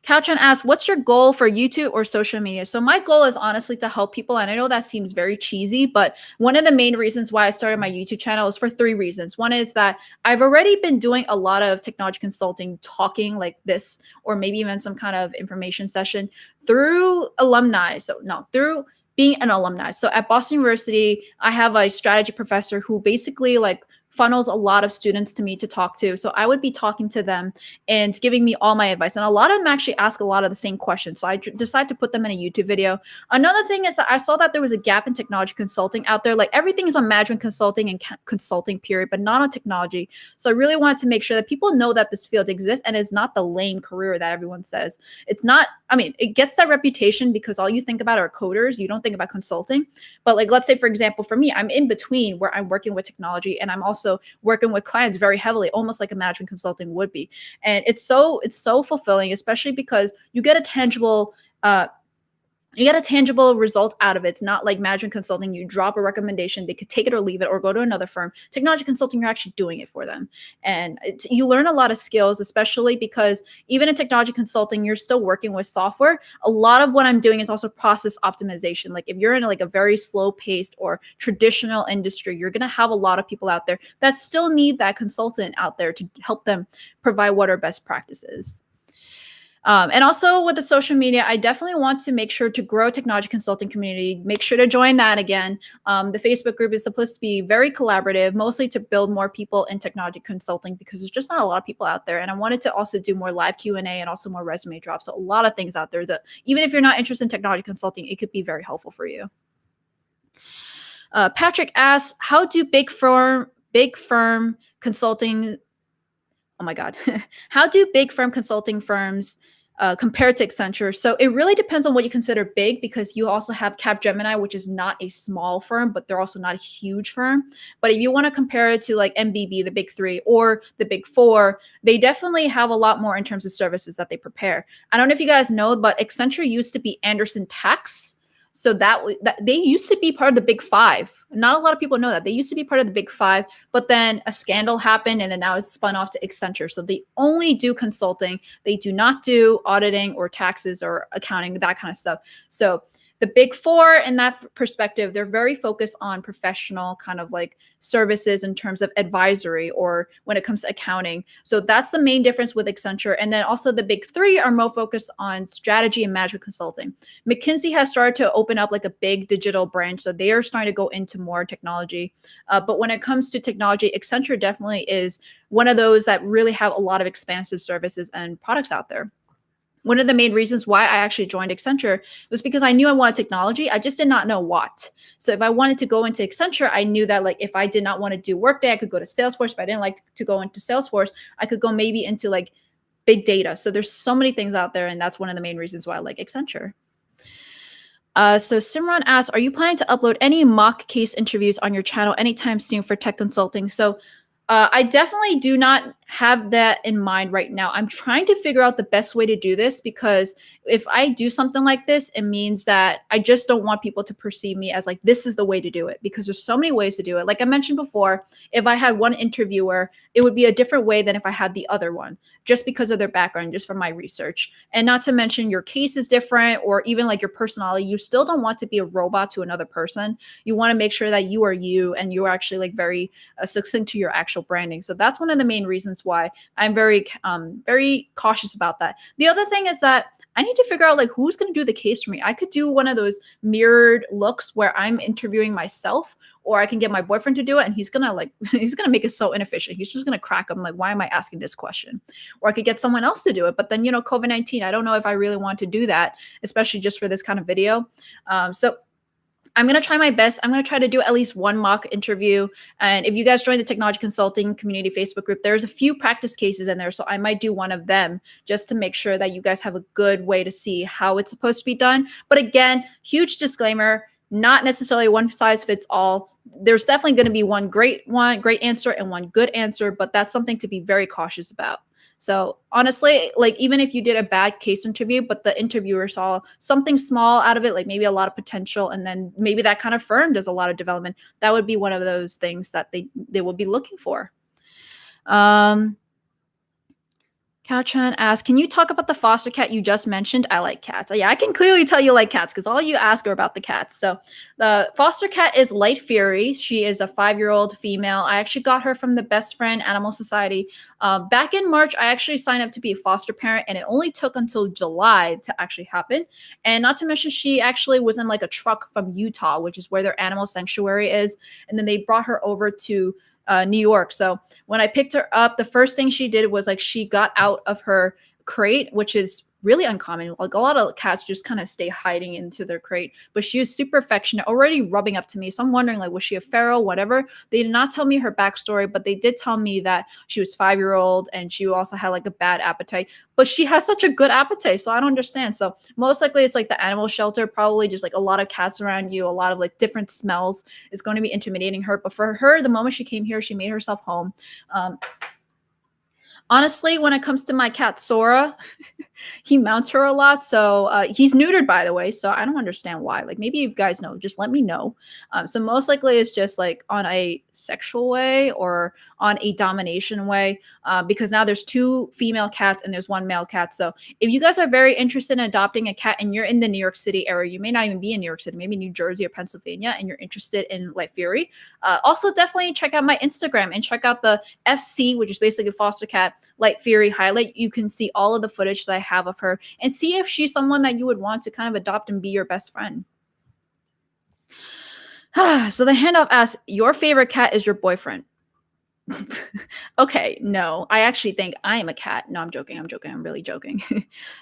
Couchan asks, what's your goal for YouTube or social media? So my goal is honestly to help people. And I know that seems very cheesy, but one of the main reasons why I started my YouTube channel is for 3 reasons. One is that I've already been doing a lot of technology consulting, talking like this, or maybe even some kind of information session through alumni. So no, through being an alumni. So at Boston University, I have a strategy professor who basically like funnels a lot of students to me to talk to. So I would be talking to them and giving me all my advice. And a lot of them actually ask a lot of the same questions. So I decided to put them in a YouTube video. Another thing is that I saw that there was a gap in technology consulting out there. Like everything is on management consulting and consulting period, but not on technology. So I really wanted to make sure that people know that this field exists and it's not the lame career that everyone says. It's not, I mean, it gets that reputation because all you think about are coders. You don't think about consulting. But like, let's say, for example, for me, I'm in between where I'm working with technology and I'm also working with clients very heavily, almost like a management consulting would be. And it's so fulfilling, especially because you get a tangible result out of it. It's not like management consulting. You drop a recommendation, they could take it or leave it or go to another firm. Technology consulting, you're actually doing it for them. And you learn a lot of skills, especially because even in technology consulting, you're still working with software. A lot of what I'm doing is also process optimization. Like if you're in like a very slow paced or traditional industry, you're going to have a lot of people out there that still need that consultant out there to help them provide what are best practices. And also with the social media, I definitely want to make sure to grow technology consulting community. Make sure to join that again. The Facebook group is supposed to be very collaborative, mostly to build more people in technology consulting because there's just not a lot of people out there. And I wanted to also do more live Q&A and also more resume drops. So a lot of things out there that even if you're not interested in technology consulting, it could be very helpful for you. Patrick asks, how do big firm consulting, oh my God, how do big firm consulting firms compared to Accenture. So it really depends on what you consider big, because you also have Capgemini, which is not a small firm, but they're also not a huge firm. But if you want to compare it to like MBB, the big three, or the big four, they definitely have a lot more in terms of services that they prepare. I don't know if you guys know, but Accenture used to be Anderson Tax. So that they used to be part of the big five. Not a lot of people know that. They used to be part of the big five, but then a scandal happened and then now it's spun off to Accenture. So they only do consulting. They do not do auditing or taxes or accounting, that kind of stuff. So the big four, in that perspective, they're very focused on professional kind of like services in terms of advisory or when it comes to accounting. So that's the main difference with Accenture. And then also the big three are more focused on strategy and management consulting. McKinsey has started to open up like a big digital branch. So they are starting to go into more technology. But when it comes to technology, Accenture definitely is one of those that really have a lot of expansive services and products out there. One of the main reasons why I actually joined Accenture was because I knew I wanted technology. I just did not know what. So if I wanted to go into Accenture, I knew that like if I did not want to do Workday, I could go to Salesforce. If I didn't like to go into Salesforce, I could go maybe into like big data. So there's so many things out there, and that's one of the main reasons why I like Accenture. So Simran asks, are you planning to upload any mock case interviews on your channel anytime soon for tech consulting? So I definitely do not have that in mind right now. I'm trying to figure out the best way to do this, because if I do something like this, it means that I just don't want people to perceive me as like, this is the way to do it, because there's so many ways to do it. Like I mentioned before, if I had one interviewer, it would be a different way than if I had the other one, just because of their background, just from my research. And not to mention your case is different, or even like your personality. You still don't want to be a robot to another person. You want to make sure that you are you and you are actually like very succinct to your actual branding. So that's one of the main reasons why I'm very cautious about that. The other thing is that I need to figure out like who's going to do the case for me. I could do one of those mirrored looks where I'm interviewing myself, or I can get my boyfriend to do it and he's going to like he's going to make it so inefficient. He's just going to crack them like, why am I asking this question? Or I could get someone else to do it. But then, COVID-19, I don't know if I really want to do that, especially just for this kind of video. So I'm going to try my best. I'm going to try to do at least one mock interview. And if you guys join the Technology Consulting Community Facebook group, there's a few practice cases in there. So I might do one of them just to make sure that you guys have a good way to see how it's supposed to be done. But again, huge disclaimer, not necessarily one size fits all. There's definitely going to be one great answer and one good answer, but that's something to be very cautious about. So honestly, like even if you did a bad case interview, but the interviewer saw something small out of it, like maybe a lot of potential, and then maybe that kind of firm does a lot of development, that would be one of those things that they will be looking for. Chan asks, can you talk about the foster cat you just mentioned? I like cats. Yeah, I can clearly tell you like cats because all you ask are about the cats. So the foster cat is Light Fury. She is a 5-year-old female. I actually got her from the Best Friend Animal Society. Back in March, I actually signed up to be a foster parent, and it only took until July to actually happen. And not to mention, she actually was in like a truck from Utah, which is where their animal sanctuary is. And then they brought her over to New York. So when I picked her up, the first thing she did was like she got out of her crate, which is really uncommon. Like a lot of cats just kind of stay hiding into their crate, but she was super affectionate, already rubbing up to me. So I'm wondering, like, was she a feral, whatever? They did not tell me her backstory, but they did tell me that she was 5-year-old and she also had like a bad appetite, but she has such a good appetite. So I don't understand. So most likely it's like the animal shelter, probably just like a lot of cats around you, a lot of like different smells is going to be intimidating her. But for her, the moment she came here, she made herself home. Honestly, when it comes to my cat Sora, he mounts her a lot. So he's neutered, by the way. So I don't understand why. Like maybe you guys know, just let me know. So most likely it's just like on a sexual way or on a domination way, because now there's 2 female cats and there's 1 male cat. So if you guys are very interested in adopting a cat and you're in the New York City area, you may not even be in New York City, maybe New Jersey or Pennsylvania, and you're interested in Light Fury, also definitely check out my Instagram and check out the FC, which is basically a foster cat Light Fury highlight. You can see all of the footage that I have of her and see if she's someone that you would want to kind of adopt and be your best friend. So the handoff asks, your favorite cat is your boyfriend. Okay, no, I actually think I am a cat. No, I'm joking. I'm joking. I'm really joking.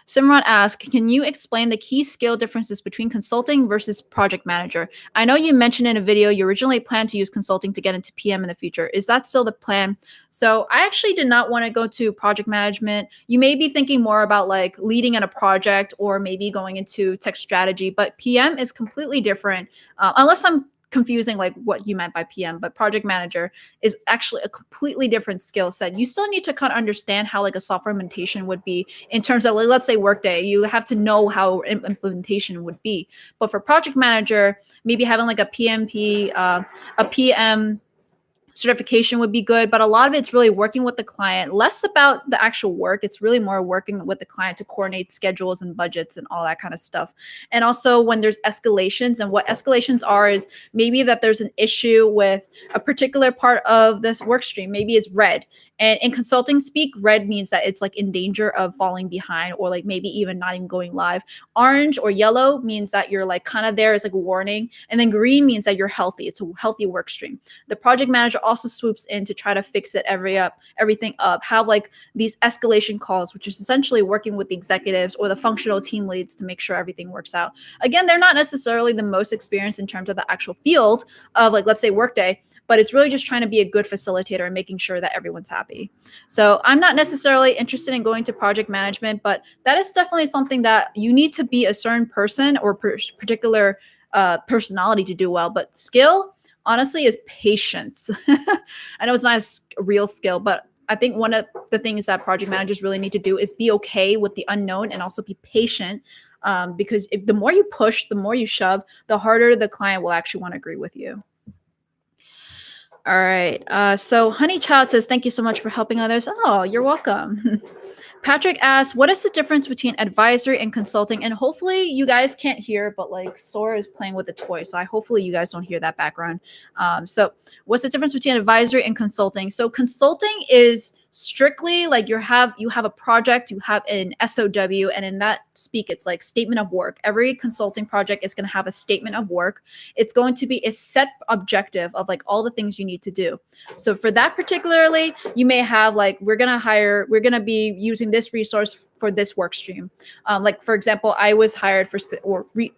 Simran asks, can you explain the key skill differences between consulting versus project manager? I know you mentioned in a video you originally planned to use consulting to get into PM in the future. Is that still the plan? So I actually did not want to go to project management. You may be thinking more about like leading in a project or maybe going into tech strategy, but PM is completely different. Unless I'm confusing like what you meant by PM, but project manager is actually a completely different skill set. You still need to kind of understand how like a software implementation would be in terms of like, let's say Workday, you have to know how implementation would be. But for project manager, maybe having like a PMP, a PM certification would be good, but a lot of it's really working with the client, less about the actual work. It's really more working with the client to coordinate schedules and budgets and all that kind of stuff. And also when there's escalations, and what escalations are is maybe that there's an issue with a particular part of this work stream. Maybe it's red. And in consulting speak, red means that it's like in danger of falling behind or like maybe even not even going live. Orange or yellow means that you're like kind of there as like a warning. And then green means that you're healthy. It's a healthy work stream. The project manager also swoops in to try to fix it everything up, have like these escalation calls, which is essentially working with the executives or the functional team leads to make sure everything works out. Again, they're not necessarily the most experienced in terms of the actual field of like, let's say Workday, but it's really just trying to be a good facilitator and making sure that everyone's happy. So I'm not necessarily interested in going to project management, but that is definitely something that you need to be a certain person or particular personality to do well. But skill, honestly, is patience. I know it's not a real skill, but I think one of the things that project managers really need to do is be okay with the unknown and also be patient. Because if the more you push, the more you shove, the harder the client will actually want to agree with you. All right. So Honey Child says, thank you so much for helping others. Oh, you're welcome. Patrick asks, what is the difference between advisory and consulting? And hopefully you guys can't hear, but like Sora is playing with a toy. So hopefully you guys don't hear that background. So what's the difference between advisory and consulting? So consulting is strictly like you have a project, you have an SOW, and in that speak, it's like statement of work. Every consulting project is going to have a statement of work. It's going to be a set objective of like all the things you need to do. So for that particularly, you may have like, we're going to be using this resource for this work stream. Like for example, I was hired for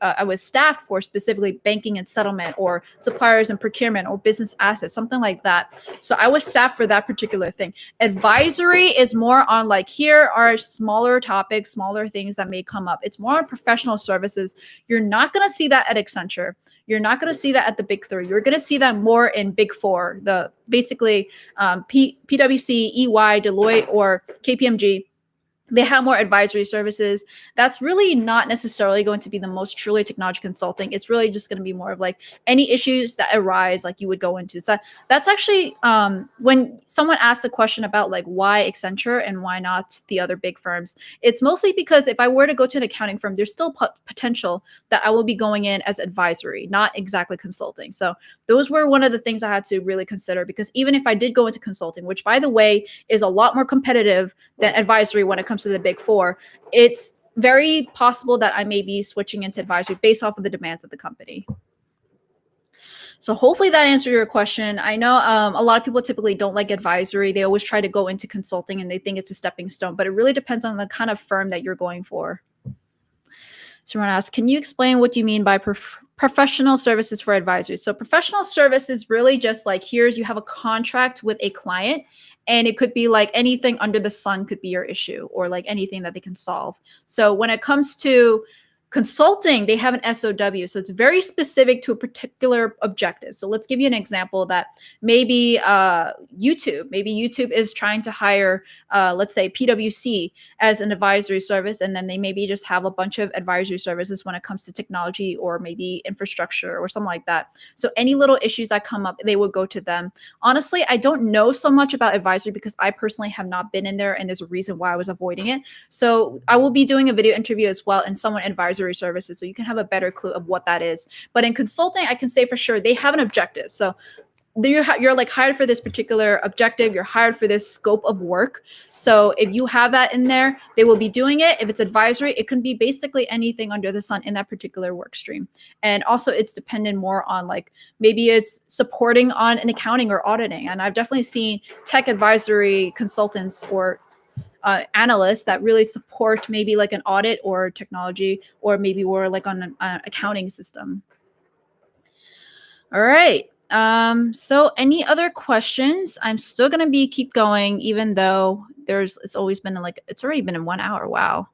I was staffed for specifically banking and settlement or suppliers and procurement or business assets, something like that. So I was staffed for that particular thing. Advisory is more on like, here are smaller topics, smaller things that may come up. It's more on professional services. You're not going to see that at Accenture. You're not going to see that at the big three. You're going to see that more in big four, the basically PwC, EY, Deloitte, or KPMG. They have more advisory services. That's really not necessarily going to be the most truly technology consulting. It's really just going to be more of like any issues that arise, like you would go into. So that's actually when someone asked the question about like why Accenture and why not the other big firms, it's mostly because if I were to go to an accounting firm, there's still potential that I will be going in as advisory, not exactly consulting. So those were one of the things I had to really consider, because even if I did go into consulting, which by the way is a lot more competitive than advisory when it comes to the big four, it's very possible that I may be switching into advisory based off of the demands of the company. So hopefully that answered your question. I know a lot of people typically don't like advisory. They always try to go into consulting and they think it's a stepping stone, but it really depends on the kind of firm that you're going for. Someone asks, can you explain what you mean by professional services for advisory? So professional service is really just like, you have a contract with a client, and it could be like anything under the sun could be your issue, or like anything that they can solve. So when it comes to consulting, they have an SOW. So it's very specific to a particular objective. So let's give you an example that maybe YouTube is trying to hire, let's say PwC as an advisory service. And then they maybe just have a bunch of advisory services when it comes to technology or maybe infrastructure or something like that. So any little issues that come up, they would go to them. Honestly, I don't know so much about advisory because I personally have not been in there, and there's a reason why I was avoiding it. So I will be doing a video interview as well in someone advisory services, so you can have a better clue of what that is. But in consulting, I can say for sure they have an objective. So you're like hired for this particular objective, you're hired for this scope of work. So if you have that in there, they will be doing it. If it's advisory, it can be basically anything under the sun in that particular work stream. And also it's dependent more on like maybe it's supporting on an accounting or auditing. And I've definitely seen tech advisory consultants or analysts that really support maybe like an audit or technology, or maybe we're like on an accounting system. All right. So any other questions? I'm still gonna be keep going, even though it's always been like it's already been in 1 hour. Wow.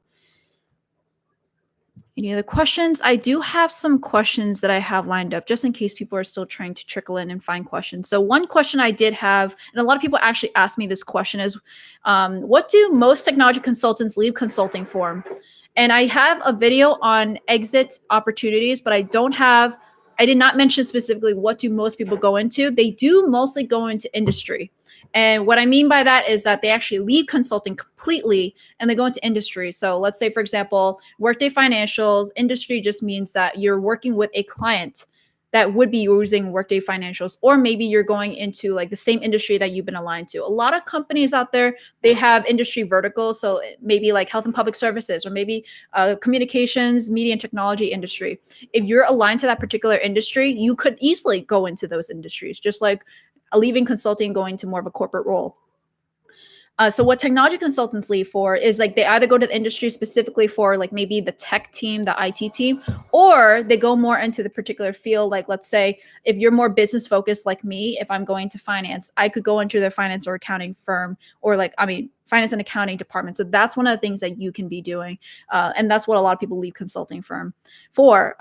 Any other questions? I do have some questions that I have lined up just in case people are still trying to trickle in and find questions. So one question I did have, and a lot of people actually ask me this question is, what do most technology consultants leave consulting for? And I have a video on exit opportunities, but I did not mention specifically what do most people go into. They do mostly go into industry. And what I mean by that is that they actually leave consulting completely and they go into industry. So let's say, for example, Workday Financials, industry just means that you're working with a client that would be using Workday Financials, or maybe you're going into like the same industry that you've been aligned to. A lot of companies out there, they have industry verticals. So maybe like health and public services, or maybe communications, media and technology industry. If you're aligned to that particular industry, you could easily go into those industries, just like leaving consulting, going to more of a corporate role. So what technology consultants leave for is like they either go to the industry specifically for like maybe the tech team, the IT team, or they go more into the particular field. Like let's say if you're more business focused like me, if I'm going to finance, I could go into their finance or accounting firm, or finance and accounting department. So that's one of the things that you can be doing. And that's what a lot of people leave consulting firm for.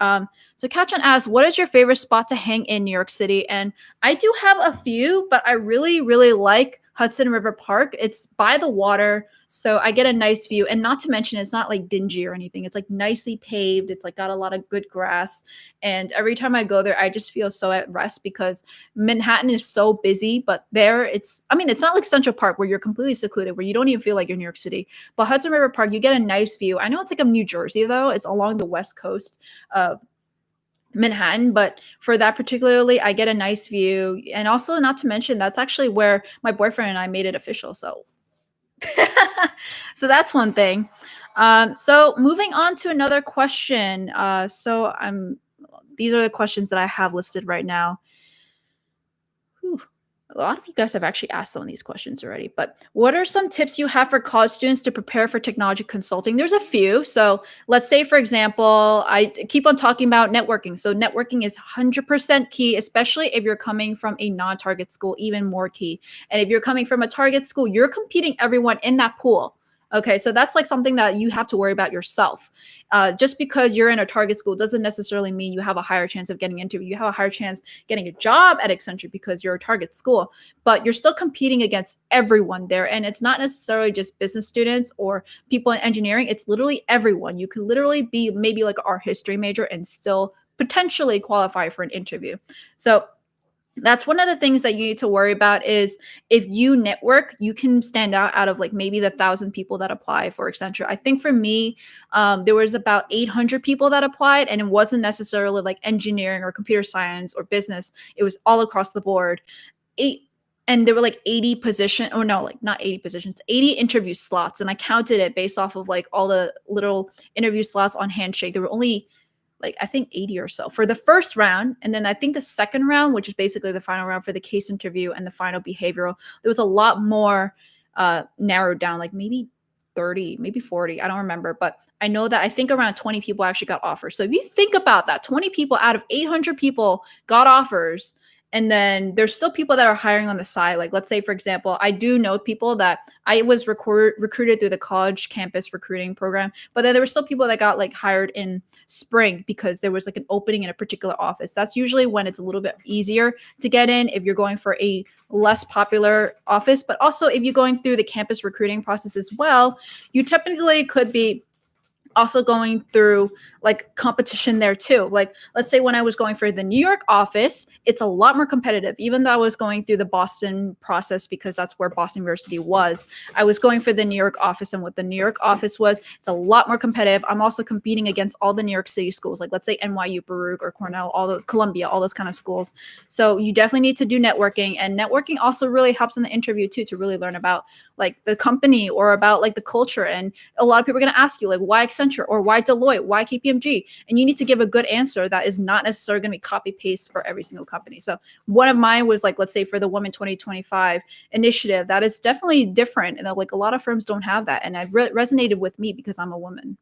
So Katrin asks, what is your favorite spot to hang in New York City? And I do have a few, but I really, really like Hudson River Park. It's by the water, so I get a nice view. And not to mention, it's not like dingy or anything. It's like nicely paved. It's like got a lot of good grass. And every time I go there, I just feel so at rest because Manhattan is so busy. But there, it's not like Central Park where you're completely secluded, where you don't even feel like you're in New York City. But Hudson River Park, you get a nice view. I know it's like a New Jersey, though. It's along the West Coast of Manhattan, but for that particularly, I get a nice view. And also, not to mention, that's actually where my boyfriend and I made it official. So, so that's one thing. So moving on to another question. These are the questions that I have listed right now. Whew. A lot of you guys have actually asked some of these questions already, but what are some tips you have for college students to prepare for technology consulting? There's a few. So let's say, for example, I keep on talking about networking. So networking is 100% key, especially if you're coming from a non-target school, even more key. And if you're coming from a target school, you're competing everyone in that pool. Okay, so that's like something that you have to worry about yourself. Just because you're in a target school doesn't necessarily mean you have a higher chance of getting into it. You have a higher chance getting a job at Accenture because you're a target school, but you're still competing against everyone there. And it's not necessarily just business students or people in engineering. It's literally everyone. You can literally be maybe like our history major and still potentially qualify for an interview. So that's one of the things that you need to worry about is if you network, you can stand out of like maybe the 1,000 people that apply for Accenture. I think for me, there was about 800 people that applied, and it wasn't necessarily like engineering or computer science or business. It was all across the board. And there were like 80 positions, or no, like not 80 positions, 80 interview slots. And I counted it based off of like all the little interview slots on Handshake. There were only like I think 80 or so for the first round. And then I think the second round, which is basically the final round for the case interview and the final behavioral, there was a lot more narrowed down, like maybe 30, maybe 40. I don't remember. But I know that I think around 20 people actually got offers. So if you think about that, 20 people out of 800 people got offers. And then there's still people that are hiring on the side. Like, let's say, for example, I do know people that I was recruited through the college campus recruiting program, but then there were still people that got like hired in spring because there was like an opening in a particular office. That's usually when it's a little bit easier to get in if you're going for a less popular office. But also if you're going through the campus recruiting process as well, you technically could be also going through like competition there too. Like, let's say when I was going for the New York office, it's a lot more competitive. Even though I was going through the Boston process because that's where Boston University was, I was going for the New York office, and what the New York office was, it's a lot more competitive. I'm also competing against all the New York City schools, like let's say NYU, Baruch, or Cornell, all the Columbia, all those kind of schools. So you definitely need to do networking, and networking also really helps in the interview too, to really learn about like the company or about like the culture. And a lot of people are going to ask you like, why Accenture or why Deloitte, why KPMG? And you need to give a good answer that is not necessarily going to be copy paste for every single company. So one of mine was like, let's say for the Women 2025 initiative, that is definitely different. And like a lot of firms don't have that. And it resonated with me because I'm a woman.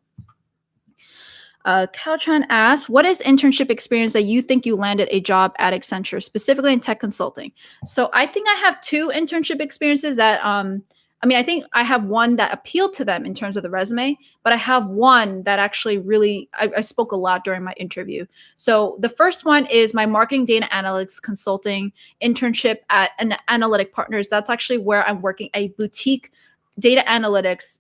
Caltran asks, what is internship experience that you think you landed a job at Accenture, specifically in tech consulting? So I think I have two internship experiences that, I think I have one that appealed to them in terms of the resume, but I have one that actually really, I spoke a lot during my interview. So the first one is my marketing data analytics consulting internship at an Analytic Partners. That's actually where I'm working a boutique data analytics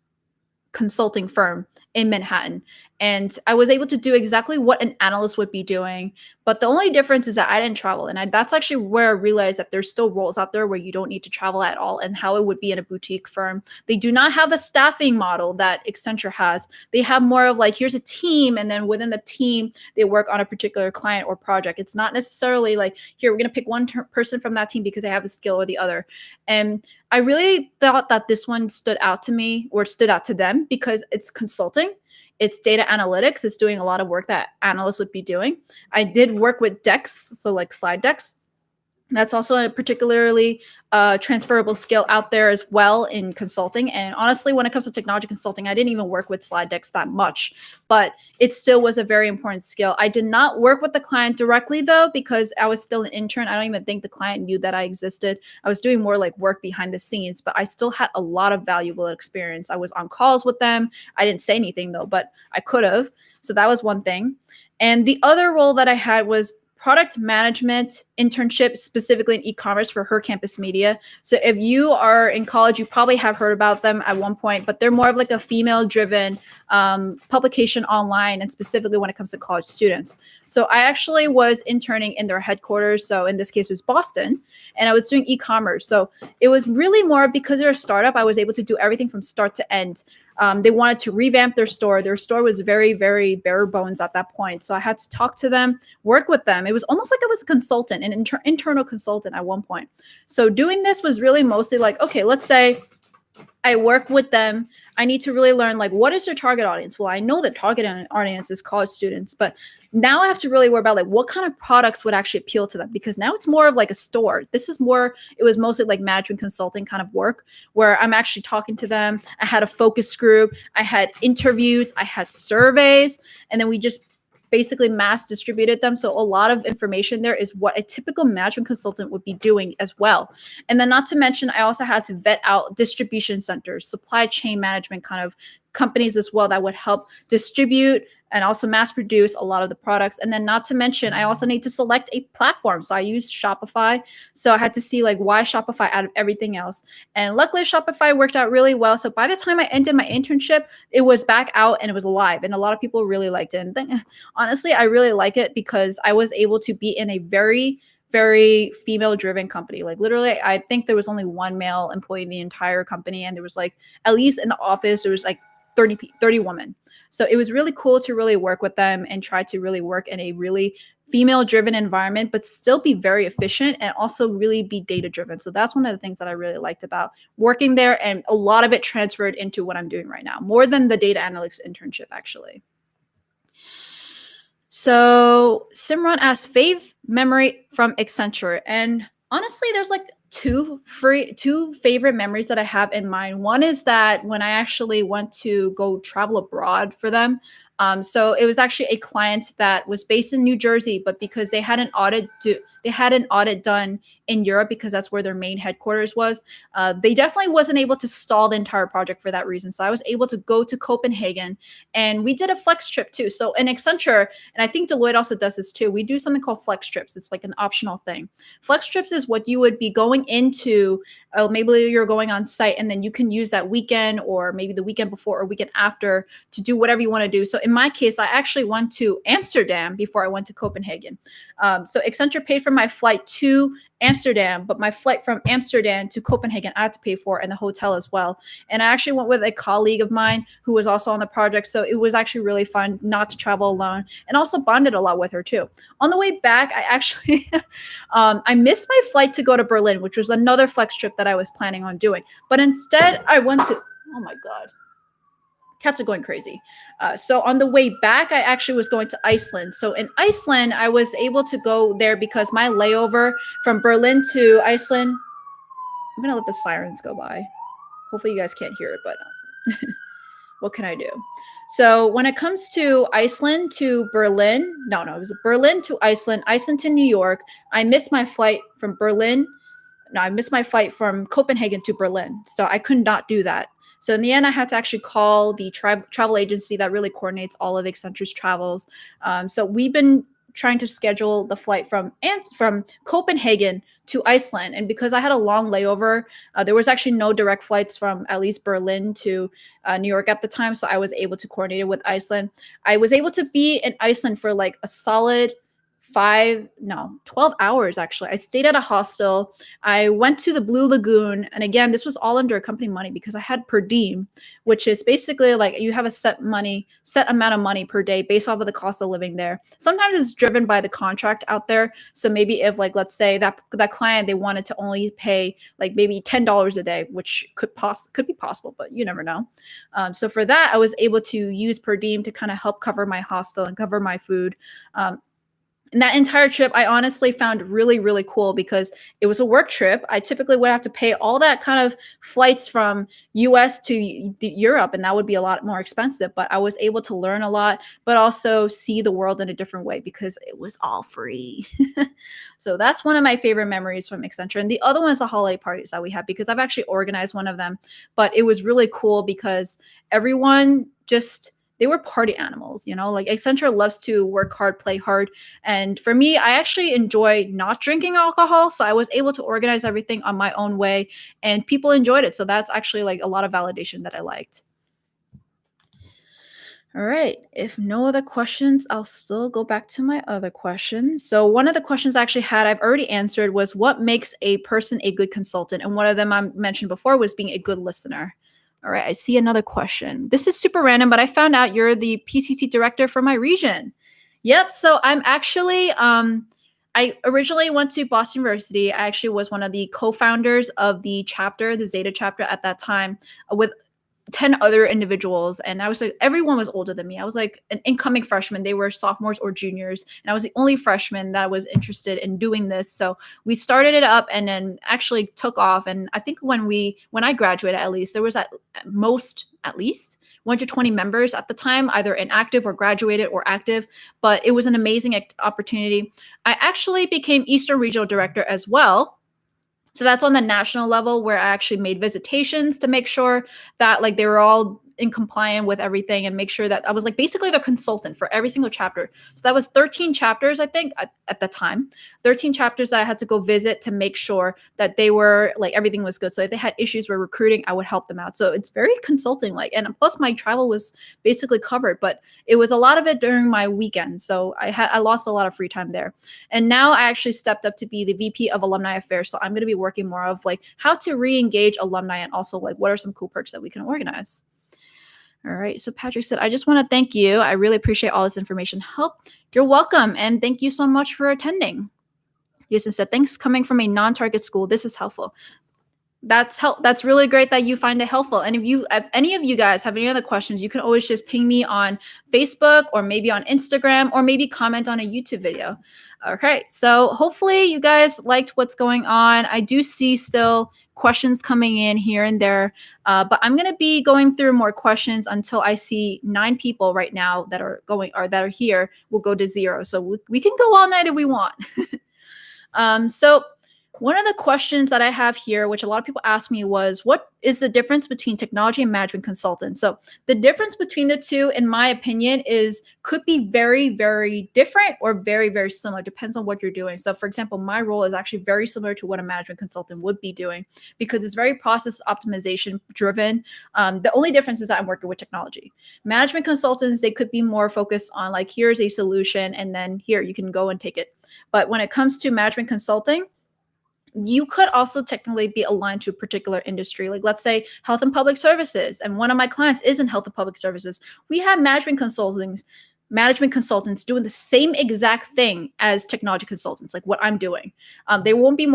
consulting firm in Manhattan. And I was able to do exactly what an analyst would be doing. But the only difference is that I didn't travel. And that's actually where I realized that there's still roles out there where you don't need to travel at all, and how it would be in a boutique firm. They do not have the staffing model that Accenture has. They have more of like, here's a team, and then within the team, they work on a particular client or project. It's not necessarily like, here, we're going to pick one person from that team because they have the skill or the other. And I really thought that this one stood out to me, or stood out to them, because it's consulting. It's data analytics. It's doing a lot of work that analysts would be doing. I did work with decks, so like slide decks. That's also a particularly transferable skill out there as well in consulting. And honestly, when it comes to technology consulting, I didn't even work with slide decks that much, but it still was a very important skill. I did not work with the client directly though, because I was still an intern. I don't even think the client knew that I existed. I was doing more like work behind the scenes, but I still had a lot of valuable experience. I was on calls with them. I didn't say anything though, but I could have. So that was one thing. And the other role that I had was product management internship, specifically in e-commerce for Her Campus Media. So if you are in college, you probably have heard about them at one point, but they're more of like a female-driven publication online, and specifically when it comes to college students. So I actually was interning in their headquarters. So in this case, it was Boston, and I was doing e-commerce. So it was really more because they're a startup. I was able to do everything from start to end. They wanted to revamp their store. Their store was very, very bare bones at that point. So I had to talk to them, work with them. It was almost like I was a consultant, an internal consultant at one point. So doing this was really mostly like, okay, let's say I work with them. I need to really learn, like, what is their target audience? Well, I know the target audience is college students, but now I have to really worry about like what kind of products would actually appeal to them, because now it's more of like a store. This is more, it was mostly like management consulting kind of work where I'm actually talking to them. I had a focus group. I had interviews. I had surveys, and then we just basically mass distributed them. So a lot of information there is what a typical management consultant would be doing as well. And then not to mention, I also had to vet out distribution centers, supply chain management kind of companies as well that would help distribute and also mass produce a lot of the products. And then not to mention, I also need to select a platform. So I used Shopify. So I had to see like why Shopify out of everything else. And luckily Shopify worked out really well. So by the time I ended my internship, it was back out and it was live. And a lot of people really liked it. And honestly, I really like it because I was able to be in a very female driven company. Like literally, I think there was only one male employee in the entire company. And there was like, at least in the office, there was like 30 women. So it was really cool to really work with them and try to really work in a really female driven environment, but still be very efficient and also really be data driven. So that's one of the things that I really liked about working there. And a lot of it transferred into what I'm doing right now, more than the data analytics internship, actually. So Simran asks, fave memory from Accenture. And honestly, there's like two favorite memories that I have in mind. One is that when I actually went to go travel abroad for them. So it was actually a client that was based in New Jersey, but because they had an audit they had an audit done in Europe because that's where their main headquarters was. They definitely wasn't able to stall the entire project for that reason. So I was able to go to Copenhagen, and we did a flex trip too. So in Accenture, and I think Deloitte also does this too, we do something called flex trips. It's like an optional thing. Flex trips is what you would be going into. Maybe you're going on site, and then you can use that weekend or maybe the weekend before or weekend after to do whatever you want to do. So in my case, I actually went to Amsterdam before I went to Copenhagen. So Accenture paid for my flight to Amsterdam, but my flight from Amsterdam to Copenhagen, I had to pay for, and the hotel as well. And I actually went with a colleague of mine who was also on the project. So it was actually really fun not to travel alone, and also bonded a lot with her too. On the way back, I actually, I missed my flight to go to Berlin, which was another flex trip that I was planning on doing. But instead I went to, oh my God, cats are going crazy. So on the way back, I actually was going to Iceland. So in Iceland, I was able to go there because my layover from Berlin to Iceland, I'm going to let the sirens go by. Hopefully you guys can't hear it, but what can I do? So when it comes to Iceland to Berlin, no, it was Berlin to Iceland, Iceland to New York. I missed my flight from Berlin. No, I missed my flight from Copenhagen to Berlin. So I could not do that. So in the end, I had to actually call the travel agency that really coordinates all of Accenture's travels. So we've been trying to schedule the flight from Copenhagen to Iceland. And because I had a long layover, there was actually no direct flights from at least Berlin to New York at the time. So I was able to coordinate it with Iceland. I was able to be in Iceland for like a solid 12 hours actually. I stayed at a hostel. I went to the Blue Lagoon. And again, this was all under company money because I had per diem, which is basically like you have a set amount of money per day based off of the cost of living there. Sometimes it's driven by the contract out there. So maybe if like, let's say that client, they wanted to only pay like maybe $10 a day, which could be possible, but you never know. So for that, I was able to use per diem to kind of help cover my hostel and cover my food. And that entire trip, I honestly found really, really cool because it was a work trip. I typically would have to pay all that kind of flights from US to Europe, and that would be a lot more expensive. But I was able to learn a lot, but also see the world in a different way because it was all free. So that's one of my favorite memories from Accenture. And the other one is the holiday parties that we had because I've actually organized one of them. But it was really cool because everyone they were party animals, like Accenture loves to work hard, play hard. And for me, I actually enjoy not drinking alcohol. So I was able to organize everything on my own way and people enjoyed it. So that's actually like a lot of validation that I liked. All right. If no other questions, I'll still go back to my other questions. So one of the questions I actually had, I've already answered, was what makes a person a good consultant? And one of them I mentioned before was being a good listener. All right, I see another question. This is super random, but I found out you're the PCC director for my region. Yep, so I'm actually, I originally went to Boston University. I actually was one of the co-founders of the chapter, the Zeta chapter at that time, with 10 other individuals. And I was like, everyone was older than me. I was like an incoming freshman. They were sophomores or juniors. And I was the only freshman that was interested in doing this. So we started it up and then actually took off. And I think when I graduated, at least, there was at least 120 members at the time, either inactive or graduated or active. But it was an amazing opportunity. I actually became Eastern Regional Director as well. So that's on the national level where I actually made visitations to make sure that like they were all in compliant with everything and make sure that I was like basically the consultant for every single chapter. So that was 13 chapters, I think, at the time. 13 chapters that I had to go visit to make sure that they were like everything was good. So if they had issues with recruiting, I would help them out. So it's very consulting like, and plus my travel was basically covered, but it was a lot of it during my weekend. So I lost a lot of free time there. And now I actually stepped up to be the VP of Alumni Affairs. So I'm going to be working more of like how to re-engage alumni and also like what are some cool perks that we can organize. All right. So Patrick said, I just want to thank you. I really appreciate all this information. You're welcome. And thank you so much for attending. Jason said, thanks coming from a non-target school. This is helpful. That's really great that you find it helpful. And if any of you guys have any other questions, you can always just ping me on Facebook or maybe on Instagram or maybe comment on a YouTube video. Okay. So hopefully you guys liked what's going on. I do see still questions coming in here and there, but I'm going to be going through more questions until I see 9 people right now that are here. We'll go to 0. So we can go all night if we want. So one of the questions that I have here, which a lot of people ask me, was what is the difference between technology and management consultant? So the difference between the two, in my opinion, is could be very, very different or very, very similar. Depends on what you're doing. So for example, my role is actually very similar to what a management consultant would be doing because it's very process optimization driven. The only difference is that I'm working with technology. Management consultants, they could be more focused on like, here's a solution, and then here you can go and take it. But when it comes to management consulting, you could also technically be aligned to a particular industry. Like let's say health and public services. And one of my clients is in health and public services. We have management consultants doing the same exact thing as technology consultants, like what I'm doing. They won't be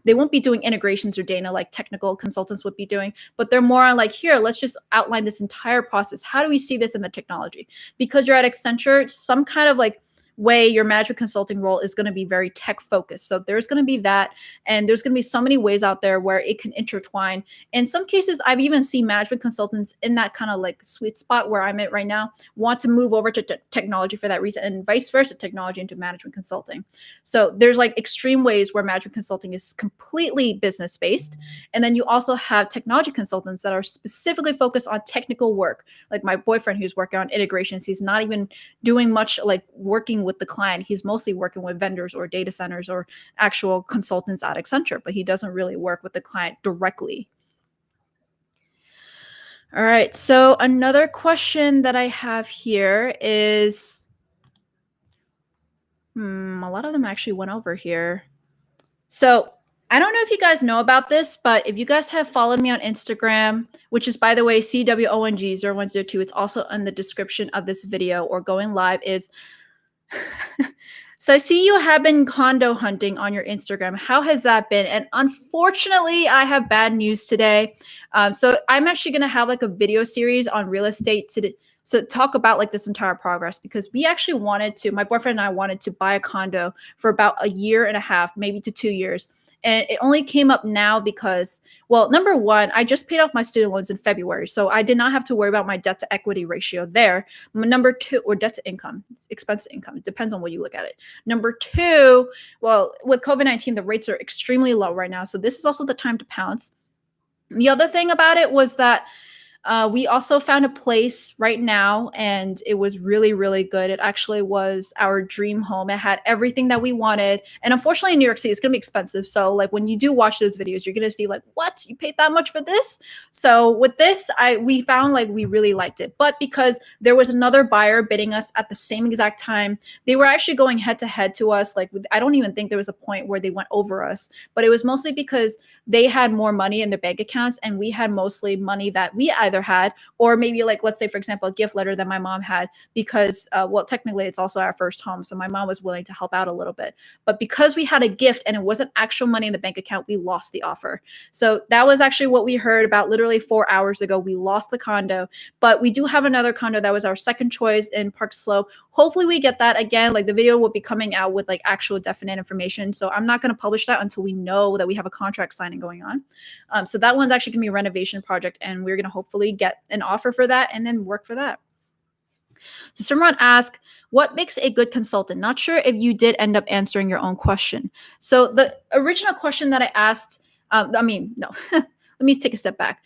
they won't be doing integrations or data like technical consultants would be doing, but they're more on like, here, let's just outline this entire process. How do we see this in the technology? Because you're at Accenture, some kind of like way your management consulting role is going to be very tech focused. So there's going to be that. And there's going to be so many ways out there where it can intertwine. In some cases, I've even seen management consultants in that kind of like sweet spot where I'm at right now want to move over to technology for that reason, and vice versa, technology into management consulting. So there's like extreme ways where management consulting is completely business based. And then you also have technology consultants that are specifically focused on technical work. Like my boyfriend who's working on integrations, he's not even doing much like working with the client. He's mostly working with vendors or data centers or actual consultants at Accenture, but he doesn't really work with the client directly. All right. So another question that I have here is, a lot of them actually went over here. So I don't know if you guys know about this, but if you guys have followed me on Instagram, which is, by the way, CWONG0102, it's also in the description of this video or going live, is so I see you have been condo hunting on your Instagram. How has that been? And unfortunately, I have bad news today. So I'm actually going to have like a video series on real estate to so talk about like this entire progress, because we actually wanted to, my boyfriend and I wanted to buy a condo for about a year and a half, maybe to 2 years. And it only came up now because, well, number one, I just paid off my student loans in February. So I did not have to worry about my debt to equity ratio there. Number two, or debt to income, expense to income. It depends on what you look at it. Number two, well, with COVID-19, the rates are extremely low right now. So this is also the time to pounce. The other thing about it was that we also found a place right now, and it was really, really good. It actually was our dream home. It had everything that we wanted. And unfortunately, in New York City, it's going to be expensive. So, like, when you do watch those videos, you're going to see, like, what? You paid that much for this? So, with this, we found, like, we really liked it. But because there was another buyer bidding us at the same exact time, they were actually going head to head to us. Like, I don't even think there was a point where they went over us. But it was mostly because they had more money in their bank accounts, and we had mostly money that we either had, or maybe like, let's say for example, a gift letter that my mom had, because well, technically it's also our first home, so my mom was willing to help out a little bit. But because we had a gift and it wasn't actual money in the bank account, we lost the offer. So that was actually what we heard about literally 4 hours ago. We lost the condo, but we do have another condo that was our second choice in Park Slope. Hopefully we get that again. Like, the video will be coming out with like actual definite information, so I'm not going to publish that until we know that we have a contract signing going on. So that one's actually going to be a renovation project, and we're going to hopefully get an offer for that and then work for that. So someone asked, what makes a good consultant? Not sure if you did end up answering your own question. So the original question that I asked, no, let me take a step back.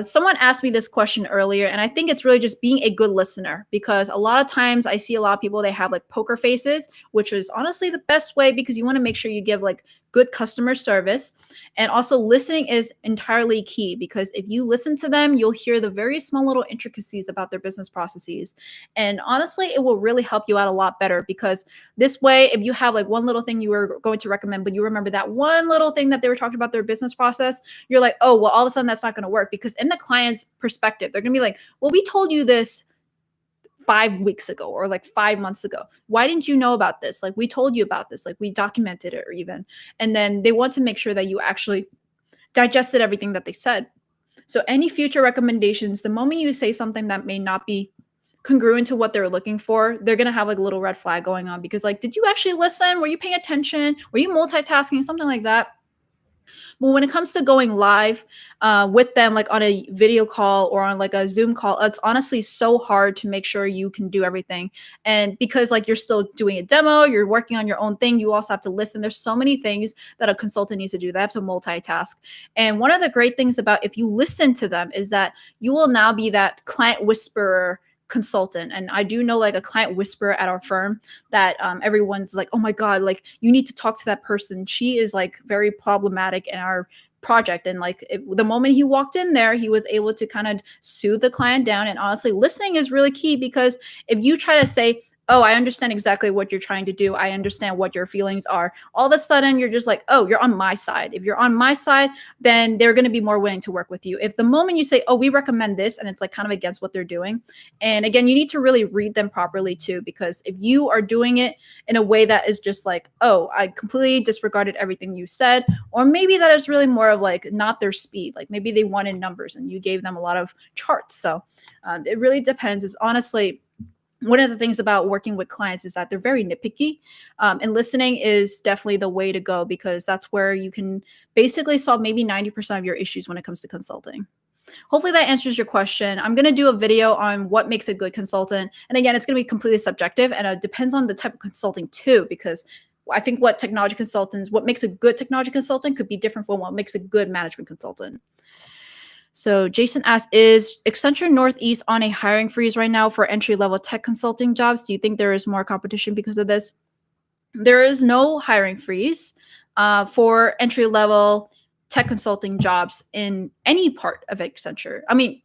Someone asked me this question earlier, and I think it's really just being a good listener, because a lot of times I see a lot of people, they have like poker faces, which is honestly the best way, because you want to make sure you give like good customer service. And also listening is entirely key, because if you listen to them, you'll hear the very small little intricacies about their business processes. And honestly, it will really help you out a lot better, because this way, if you have like one little thing you were going to recommend, but you remember that one little thing that they were talking about their business process, you're like, oh, well, all of a sudden that's not going to work, because in the client's perspective, they're going to be like, well, we told you this 5 weeks ago or like 5 months ago. Why didn't you know about this? Like, we told you about this, like we documented it, or even. And then they want to make sure that you actually digested everything that they said. So any future recommendations, the moment you say something that may not be congruent to what they're looking for, they're going to have like a little red flag going on, because like, did you actually listen? Were you paying attention? Were you multitasking? Something like that. But when it comes to going live with them, like on a video call or on like a Zoom call, it's honestly so hard to make sure you can do everything. And because like you're still doing a demo, you're working on your own thing, you also have to listen. There's so many things that a consultant needs to do. They have to multitask. And one of the great things about if you listen to them is that you will now be that client whisperer consultant. And I do know like a client whisperer at our firm that everyone's like, oh my God, like you need to talk to that person. She is like very problematic in our project. And like the moment he walked in there, he was able to kind of soothe the client down. And honestly, listening is really key because if you try to say, oh, I understand exactly what you're trying to do, I understand what your feelings are, all of a sudden you're just like, oh, you're on my side. If you're on my side, then they're going to be more willing to work with you. If the moment you say, oh, we recommend this, and it's like kind of against what they're doing, and again, you need to really read them properly too, because if you are doing it in a way that is just like, oh, I completely disregarded everything you said, or maybe that is really more of like not their speed, like maybe they wanted numbers and you gave them a lot of charts. So it really depends. It's honestly one of the things about working with clients is that they're very nitpicky, and listening is definitely the way to go because that's where you can basically solve maybe 90% of your issues when it comes to consulting. Hopefully that answers your question. I'm going to do a video on what makes a good consultant. And again, it's going to be completely subjective and it depends on the type of consulting too, because I think what makes a good technology consultant could be different from what makes a good management consultant. So Jason asked, is Accenture Northeast on a hiring freeze right now for entry-level tech consulting jobs? Do you think there is more competition because of this? There is no hiring freeze for entry-level tech consulting jobs in any part of Accenture. I mean,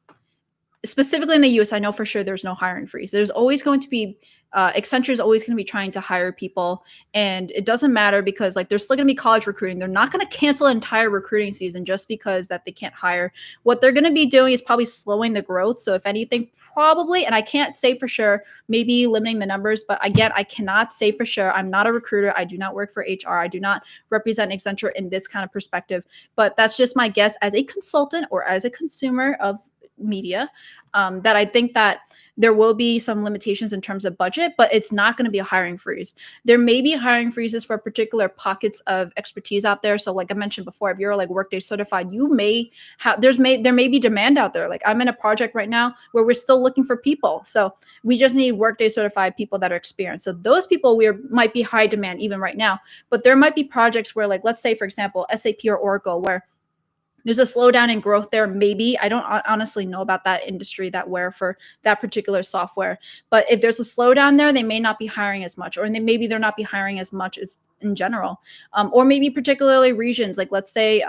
specifically in the US, I know for sure there's no hiring freeze. There's always going to be Accenture is always going to be trying to hire people, and it doesn't matter because like there's still going to be college recruiting. They're not going to cancel an entire recruiting season just because that they can't hire. What they're going to be doing is probably slowing the growth. So if anything, probably, and I can't say for sure, maybe limiting the numbers, but again, I cannot say for sure. I'm not a recruiter. I do not work for HR. I do not represent Accenture in this kind of perspective, but that's just my guess as a consultant or as a consumer of media, that I think that there will be some limitations in terms of budget, but it's not going to be a hiring freeze. There may be hiring freezes for particular pockets of expertise out there. So like I mentioned before, if you're like Workday certified, you may have, there may be demand out there. Like I'm in a project right now where we're still looking for people. So we just need Workday certified people that are experienced. So those people might be high demand even right now, but there might be projects where like, let's say for example, SAP or Oracle, where there's a slowdown in growth there. Maybe I don't honestly know about that industry that where for that particular software, but if there's a slowdown there, they may not be hiring as much, or maybe they're not be hiring as much as in general, or maybe particularly regions like let's say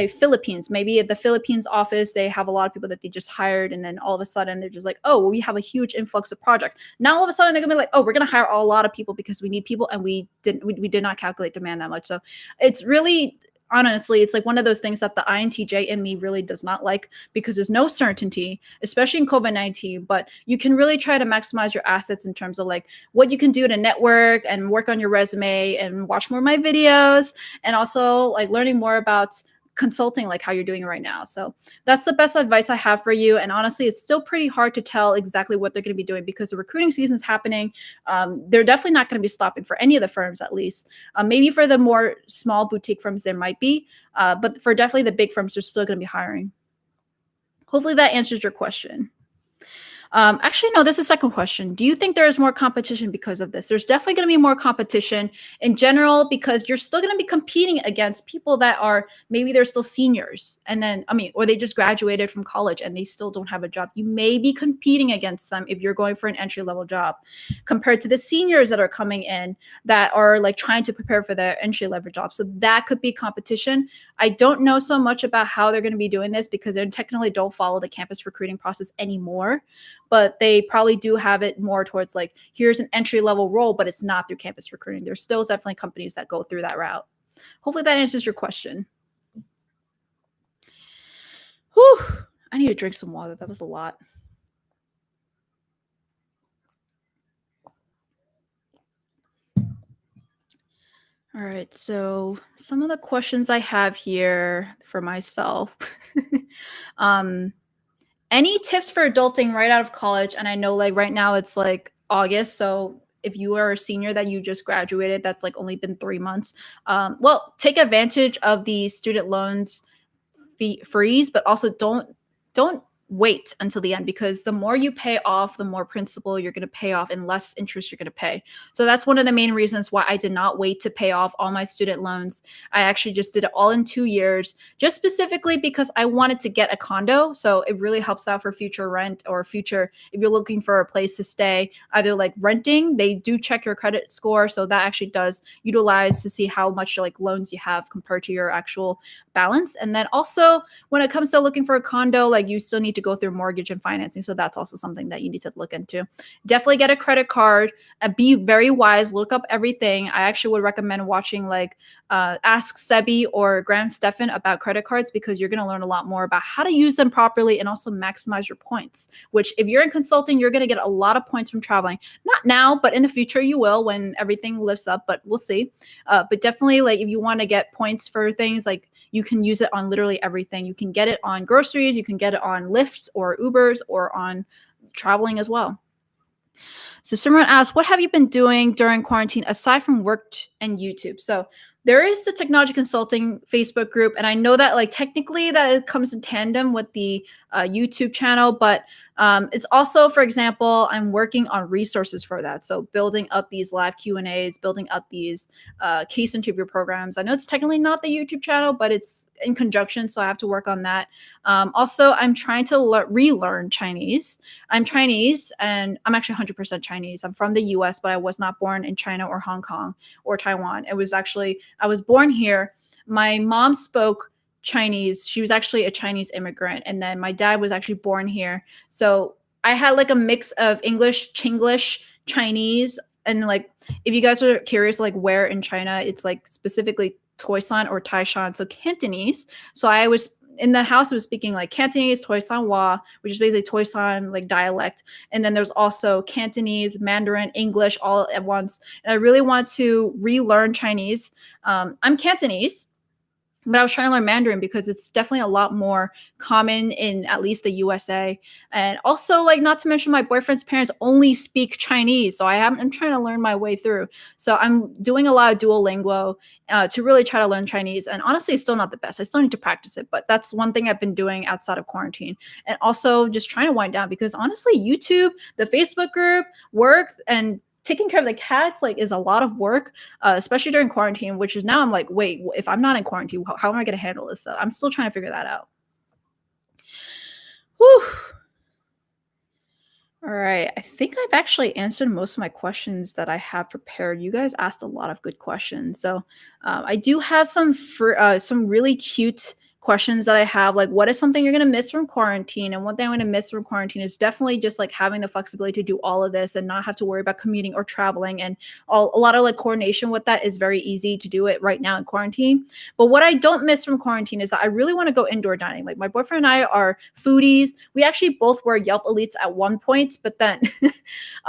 Philippines. Maybe at the Philippines office, they have a lot of people that they just hired, and then all of a sudden they're just like, oh, well, we have a huge influx of projects. Now all of a sudden they're gonna be like, oh, we're gonna hire a lot of people because we need people, and we did not calculate demand that much. So it's really honestly, it's like one of those things that the INTJ in me really does not like because there's no certainty, especially in COVID-19. But you can really try to maximize your assets in terms of like what you can do to network and work on your resume and watch more of my videos, and also like learning more about consulting, like how you're doing right now. So that's the best advice I have for you. And honestly, it's still pretty hard to tell exactly what they're going to be doing because the recruiting season is happening. They're definitely not going to be stopping for any of the firms, at least. Maybe for the more small boutique firms, there might be, but for definitely the big firms, they're still going to be hiring. Hopefully that answers your question. Actually, no, there's a second question. Do you think there is more competition because of this? There's definitely going to be more competition in general because you're still going to be competing against people that are maybe they're still seniors. And then, I mean, or they just graduated from college and they still don't have a job. You may be competing against them if you're going for an entry level job compared to the seniors that are coming in that are like trying to prepare for their entry level job. So that could be competition. I don't know so much about how they're going to be doing this because they technically don't follow the campus recruiting process anymore, but they probably do have it more towards like, here's an entry level role, but it's not through campus recruiting. There's still definitely companies that go through that route. Hopefully that answers your question. Whew, I need to drink some water. That was a lot. All right, so some of the questions I have here for myself. Any tips for adulting right out of college? And I know like right now it's like August, so if you are a senior that you just graduated, that's like only been 3 months. Well, take advantage of the student loans fee freeze, but also don't wait until the end, because the more you pay off, the more principal you're going to pay off and less interest you're going to pay. So that's one of the main reasons why I did not wait to pay off all my student loans. I actually just did it all in 2 years, just specifically because I wanted to get a condo. So it really helps out for future rent, or future, if you're looking for a place to stay, either like renting, they do check your credit score. So that actually does utilize to see how much like loans you have compared to your actual balance. And then also when it comes to looking for a condo, like you still need to go through mortgage and financing. So that's also something that you need to look into. Definitely get a credit card and be very wise. Look up everything. I actually would recommend watching like Ask Sebi or Graham Stephan about credit cards, because you're going to learn a lot more about how to use them properly and also maximize your points, which if you're in consulting, you're going to get a lot of points from traveling. Not now, but in the future you will, when everything lifts up, but we'll see. But definitely, like if you want to get points for things, like you can use it on literally everything. You can get it on groceries, you can get it on Lyfts or Ubers, or on traveling as well. So Simran asks, what have you been doing during quarantine aside from work and YouTube? So there is the technology consulting Facebook group, and I know that like technically that it comes in tandem with the YouTube channel, but it's also, for example, I'm working on resources for that. So building up these live Q&As, building up these case interview programs. I know it's technically not the YouTube channel, but it's in conjunction, so I have to work on that. Also, I'm trying to relearn Chinese. I'm Chinese, and I'm actually 100% Chinese. I'm from the US, but I was not born in China or Hong Kong or Taiwan. It was actually, I was born here. My mom spoke Chinese. She was actually a Chinese immigrant. And then my dad was actually born here. So I had like a mix of English, Chinglish, Chinese. And like, if you guys are curious, like where in China, it's like specifically Toisan or Taishan. So Cantonese. So I was in the house, I was speaking like Cantonese, Toisanwa, which is basically Toisan like dialect. And then there's also Cantonese, Mandarin, English all at once. And I really want to relearn Chinese. I'm Cantonese, but I was trying to learn Mandarin because it's definitely a lot more common in at least the USA. And also, like, not to mention my boyfriend's parents only speak Chinese. So I'm trying to learn my way through. So I'm doing a lot of Duolingo to really try to learn Chinese. And honestly, it's still not the best. I still need to practice it. But that's one thing I've been doing outside of quarantine. And also just trying to wind down, because honestly, YouTube, the Facebook group, work, and taking care of the cats like is a lot of work, especially during quarantine, which is now I'm like, wait, if I'm not in quarantine, how am I going to handle this? So I'm still trying to figure that out. Whew. All right. I think I've actually answered most of my questions that I have prepared. You guys asked a lot of good questions. So I do have some really cute questions that I have. Like, what is something you're going to miss from quarantine? And one thing I'm going to miss from quarantine is definitely just like having the flexibility to do all of this and not have to worry about commuting or traveling. And a lot of like coordination with that is very easy to do it right now in quarantine. But what I don't miss from quarantine is that I really want to go indoor dining. Like my boyfriend and I are foodies. We actually both were Yelp elites at one point, but then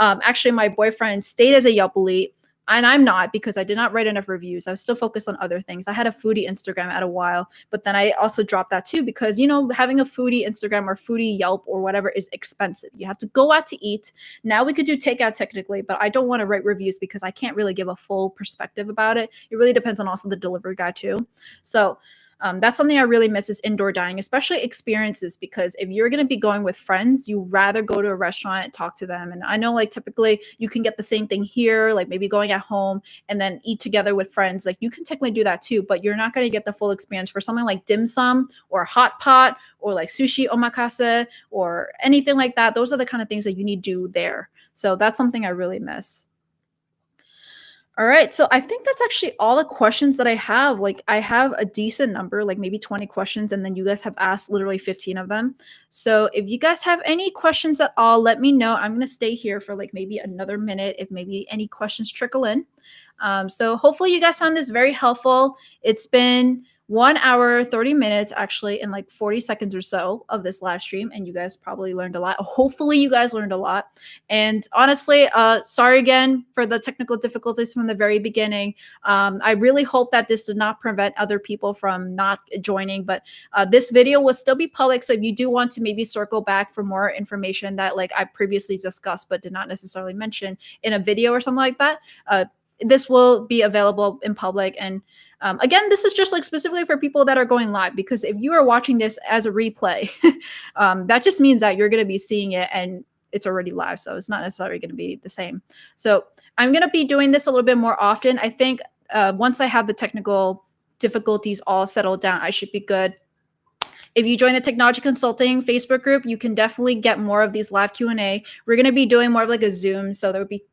actually my boyfriend stayed as a Yelp elite. And I'm not, because I did not write enough reviews. I was still focused on other things. I had a foodie Instagram at a while, but then I also dropped that too, because, you know, having a foodie Instagram or foodie Yelp or whatever is expensive. You have to go out to eat. Now we could do takeout technically, but I don't want to write reviews because I can't really give a full perspective about it. It really depends on also the delivery guy too. So that's something I really miss, is indoor dining, especially experiences, because if you're going to be going with friends, you rather go to a restaurant and talk to them. And I know like typically you can get the same thing here, like maybe going at home and then eat together with friends. Like you can technically do that too, but you're not going to get the full experience for something like dim sum or hot pot or like sushi omakase or anything like that. Those are the kind of things that you need to do there. So that's something I really miss. All right. So I think that's actually all the questions that I have. Like I have a decent number, like maybe 20 questions, and then you guys have asked literally 15 of them. So if you guys have any questions at all, let me know. I'm going to stay here for like maybe another minute if maybe any questions trickle in. So hopefully you guys found this very helpful. It's been 1 hour, 30 minutes actually, in like 40 seconds or so of this live stream. And you guys probably learned a lot. Hopefully you guys learned a lot. And honestly, sorry again for the technical difficulties from the very beginning. I really hope that this did not prevent other people from not joining, but this video will still be public. So if you do want to maybe circle back for more information that like I previously discussed, but did not necessarily mention in a video or something like that, this will be available in public. And again, this is just like specifically for people that are going live, because if you are watching this as a replay, that just means that you're going to be seeing it and it's already live. So it's not necessarily going to be the same. So I'm going to be doing this a little bit more often. I think once I have the technical difficulties all settled down, I should be good. If you join the Technology Consulting Facebook group, you can definitely get more of these live Q&A. We're going to be doing more of like a Zoom. So there would be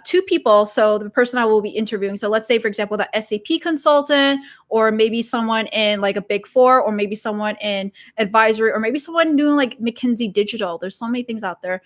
2 people. So the person I will be interviewing. So let's say, for example, the SAP consultant, or maybe someone in like a Big Four, or maybe someone in advisory, or maybe someone doing like McKinsey Digital. There's so many things out there.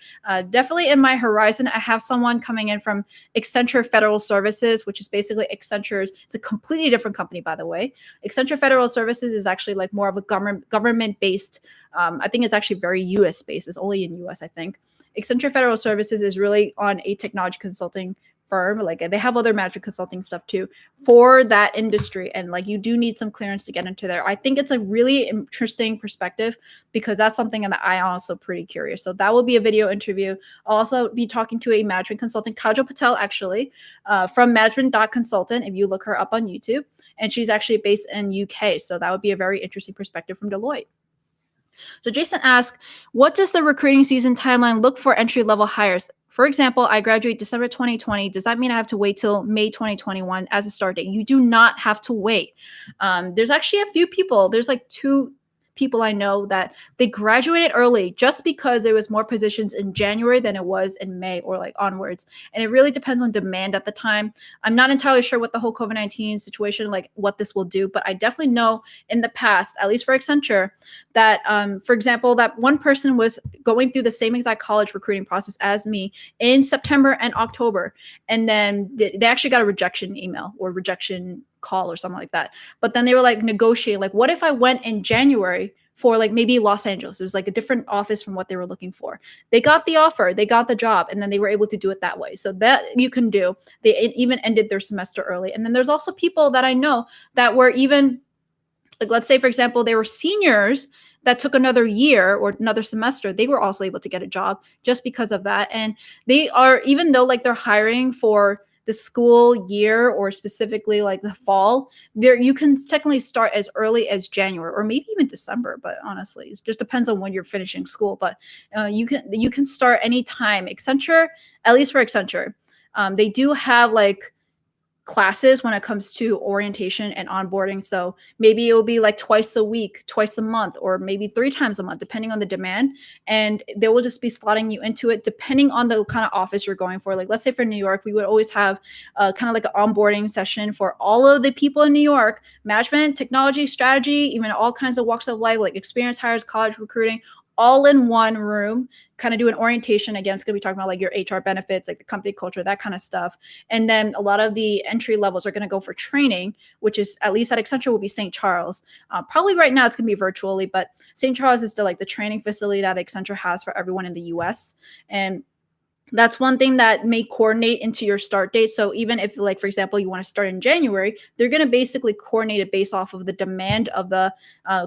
Definitely in my horizon, I have someone coming in from Accenture Federal Services, which is basically Accenture's. It's a completely different company, by the way. Accenture Federal Services is actually like more of a government-based. I think it's actually very US based. It's only in US, I think. Accenture Federal Services is really on a technology consulting firm. Like they have other management consulting stuff too for that industry. And like you do need some clearance to get into there. I think it's a really interesting perspective, because that's something that I also pretty curious. So that will be a video interview. I'll also be talking to a management consultant, Kajal Patel, actually, from management.consultant, if you look her up on YouTube. And she's actually based in UK. So that would be a very interesting perspective from Deloitte. So Jason asked, what does the recruiting season timeline look for entry-level hires? For example, I graduate December 2020. Does that mean I have to wait till May 2021 as a start date? You do not have to wait. There's actually a few people. There's like 2 people I know that they graduated early just because there was more positions in January than it was in May or like onwards. And it really depends on demand at the time. I'm not entirely sure what the whole COVID-19 situation, like what this will do, but I definitely know in the past, at least for Accenture, that, for example, that one person was going through the same exact college recruiting process as me in September and October. And then they actually got a rejection email or rejection call or something like that. But then they were like negotiating, like, what if I went in January for like maybe Los Angeles? It was like a different office from what they were looking for. They got the offer, they got the job, and then they were able to do it that way. So that you can do. They even ended their semester early. And then there's also people that I know that were even, like, let's say, for example, they were seniors that took another year or another semester. They were also able to get a job just because of that. And they are, even though like they're hiring for the school year or specifically like the fall, there you can technically start as early as January or maybe even December. But honestly, it just depends on when you're finishing school. But you can start anytime. Accenture, at least for Accenture, they do have like classes when it comes to orientation and onboarding. So maybe it will be like twice a week, twice a month, or maybe 3 times a month, depending on the demand. And they will just be slotting you into it depending on the kind of office you're going for. Like, let's say for New York, we would always have kind of like an onboarding session for all of the people in New York, management, technology, strategy, even all kinds of walks of life, like experience hires, college recruiting, all in one room, kind of do an orientation. Again, it's going to be talking about like your HR benefits, like the company culture, that kind of stuff. And then a lot of the entry levels are going to go for training, which is, at least at Accenture, will be St. Charles. Probably right now it's going to be virtually, but St. Charles is still like the training facility that Accenture has for everyone in the US. And that's one thing that may coordinate into your start date. So even if, like, for example, you want to start in January, they're going to basically coordinate it based off of the demand of the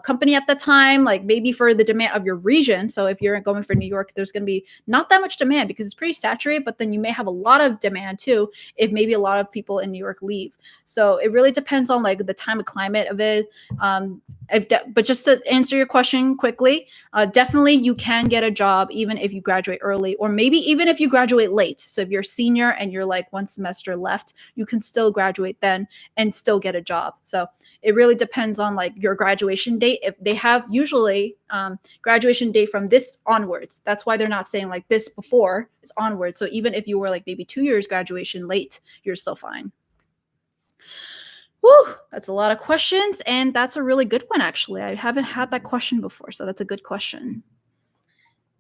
company at the time, like maybe for the demand of your region. So if you're going for New York, there's going to be not that much demand because it's pretty saturated, but then you may have a lot of demand too if maybe a lot of people in New York leave. So it really depends on like the time of climate of it. But just to answer your question quickly, definitely you can get a job even if you graduate early, or maybe even if you graduate late. So if you're a senior and you're like 1 semester left, you can still graduate then and still get a job. So it really depends on like your graduation date. If they have usually graduation date from this onwards, that's why they're not saying like this before, it's onwards. So even if you were like maybe 2 years graduation late, you're still fine. Whew, that's a lot of questions. And that's a really good one, actually. I haven't had that question before. So that's a good question.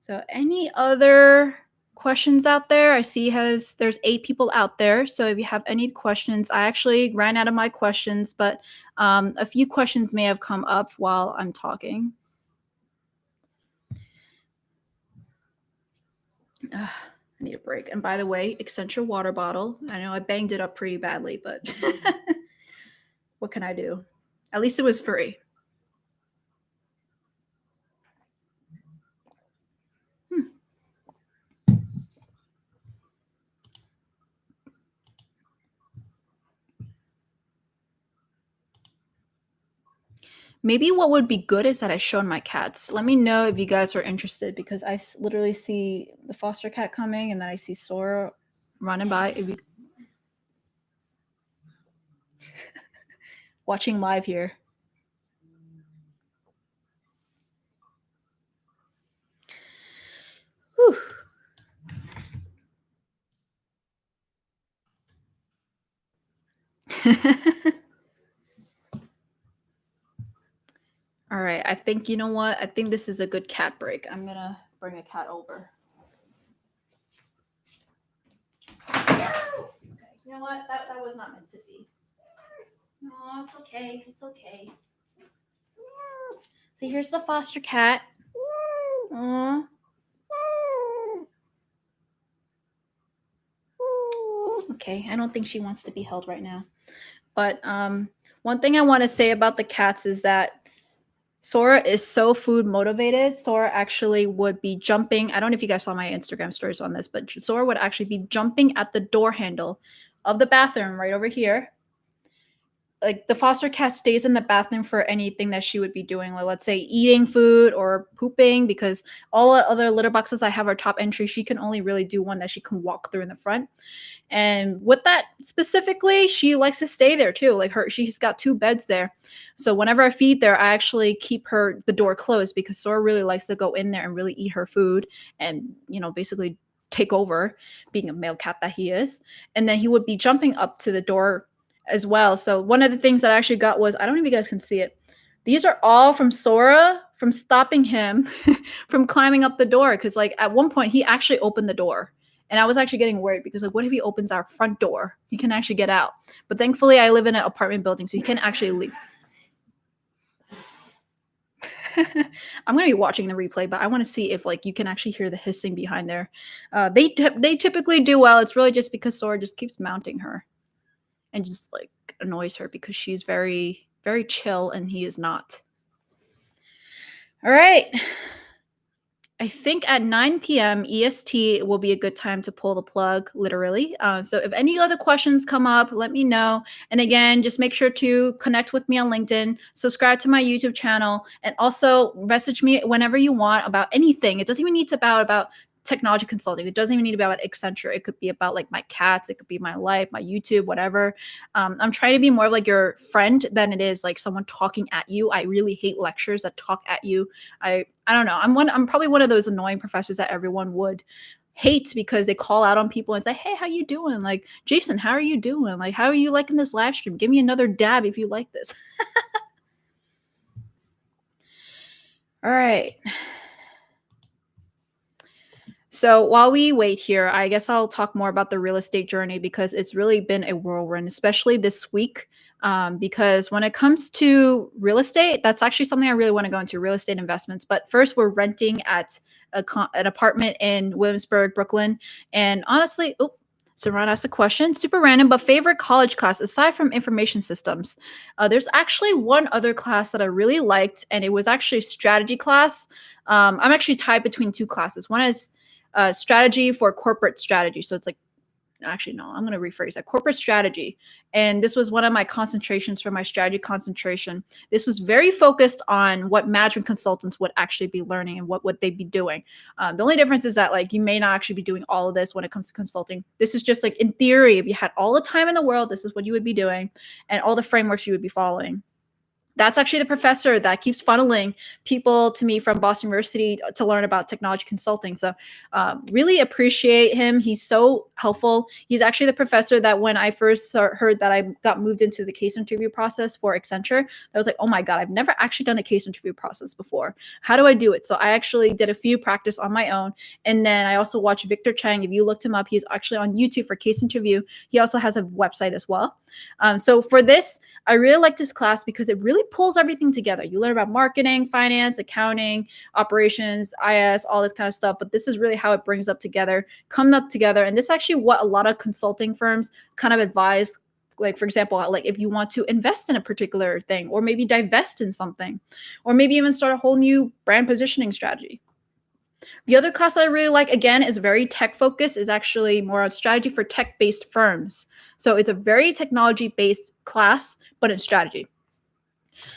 So any other questions out there. I see there's 8 people out there. So if you have any questions, I actually ran out of my questions, but a few questions may have come up while I'm talking. I need a break. And by the way, Accenture water bottle. I know I banged it up pretty badly, but what can I do? At least it was free. Maybe what would be good is that I showed my cats. Let me know if you guys are interested because I literally see the foster cat coming and then I see Sora running by. If you watching live here. Whew. All right, I think you know what? I think this is a good cat break. I'm gonna bring a cat over. You know what? That was not meant to be. No, it's okay. It's okay. So here's the foster cat. Aww. Okay, I don't think she wants to be held right now. But one thing I want to say about the cats is that Sora is so food motivated. Sora actually would be jumping. I don't know if you guys saw my Instagram stories on this, but Sora would actually be jumping at the door handle of the bathroom right over here. Like the foster cat stays in the bathroom for anything that she would be doing, like let's say eating food or pooping, because all the other litter boxes I have are top entry. She can only really do one that she can walk through in the front. And with that specifically, she likes to stay there too. Like she's got 2 beds there. So whenever I feed there, I actually keep the door closed because Sora really likes to go in there and really eat her food and, basically take over, being a male cat that he is. And then he would be jumping up to the door as well. So one of the things that I actually got was, I don't know if you guys can see it. These are all from Sora, from stopping him from climbing up the door. Cause like at one point he actually opened the door. And I was actually getting worried because like, what if he opens our front door? He can actually get out. But thankfully I live in an apartment building, so he can actually leave. I'm going to be watching the replay, but I want to see if like you can actually hear the hissing behind there. They typically do well. It's really just because Sora just keeps mounting her and just like annoys her because she's very, very chill and he is not. All right. I think at 9 p.m. EST will be a good time to pull the plug, literally. So if any other questions come up, let me know. And again, just make sure to connect with me on LinkedIn, subscribe to my YouTube channel, and also message me whenever you want about anything. It doesn't even need to be about technology consulting. It doesn't even need to be about Accenture. It could be about like my cats. It could be my life, my YouTube, whatever. I'm trying to be more like your friend than it is like someone talking at you. I really hate lectures that talk at you. I don't know. I'm probably one of those annoying professors that everyone would hate because they call out on people and say, "Hey, how you doing? Like, Jason, how are you doing? Like, how are you liking this live stream? Give me another dab if you like this." All right. So while we wait here, I guess I'll talk more about the real estate journey because it's really been a whirlwind, especially this week. Because when it comes to real estate, that's actually something I really want to go into, real estate investments. But first, we're renting at an apartment in Williamsburg, Brooklyn. And honestly, Saran asked a question, super random, but favorite college class aside from information systems. There's actually one other class that I really liked, and it was actually a strategy class. I'm actually tied between 2 classes. One is strategy for corporate strategy. So it's like, actually, no, I'm going to rephrase that, corporate strategy. And this was one of my concentrations for my strategy concentration. This was very focused on what management consultants would actually be learning and what would they be doing. The only difference is that like you may not actually be doing all of this when it comes to consulting. This is just like in theory, if you had all the time in the world, this is what you would be doing and all the frameworks you would be following. That's actually the professor that keeps funneling people to me from Boston University to learn about technology consulting. So, really appreciate him. He's so helpful. He's actually the professor that when I first heard that I got moved into the case interview process for Accenture, I was like, oh my God, I've never actually done a case interview process before. How do I do it? So, I actually did a few practice on my own. And then I also watched Victor Chang. If you looked him up, he's actually on YouTube for case interview. He also has a website as well. So, for this, I really like this class because it really pulls everything together. You learn about marketing, finance, accounting, operations, IS, all this kind of stuff. But this is really how it brings up together, come up together. And this is actually what a lot of consulting firms kind of advise. Like, for example, like if you want to invest in a particular thing, or maybe divest in something, or maybe even start a whole new brand positioning strategy. The other class that I really like, again, is very tech focused, is actually more of strategy for tech based firms. So it's a very technology based class, but in strategy.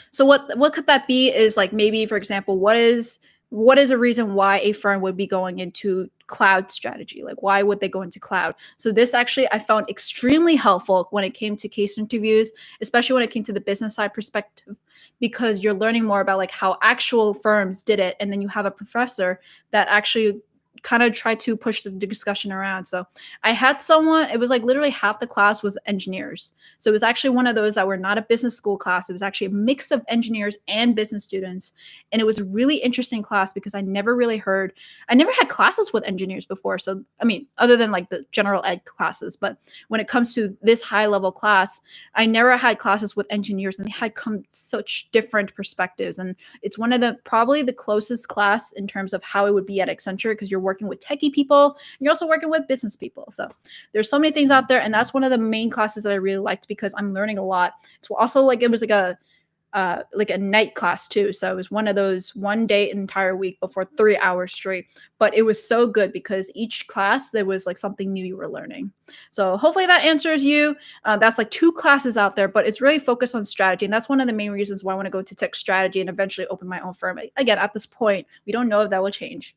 So what could that be is like maybe, for example, what is a reason why a firm would be going into cloud strategy? Like why would they go into cloud? So this actually I found extremely helpful when it came to case interviews, especially when it came to the business side perspective, because you're learning more about like how actual firms did it. And then you have a professor that actually kind of try to push the discussion around. So I had someone, it was like literally half the class was engineers. So it was actually one of those that were not a business school class. It was actually a mix of engineers and business students. And it was a really interesting class because I never had classes with engineers before. So, I mean, other than like the general ed classes, but when it comes to this high level class, I never had classes with engineers and they had come such different perspectives. And it's one of the probably the closest class in terms of how it would be at Accenture because you're working with techie people and you're also working with business people. So there's so many things out there. And that's one of the main classes that I really liked because I'm learning a lot. It's also like it was like a night class too. So it was one of those one day entire week before 3 hours straight. But it was so good because each class there was like something new you were learning. So hopefully that answers you. That's like 2 classes out there, but it's really focused on strategy. And that's one of the main reasons why I want to go to tech strategy and eventually open my own firm. Again, at this point, we don't know if that will change.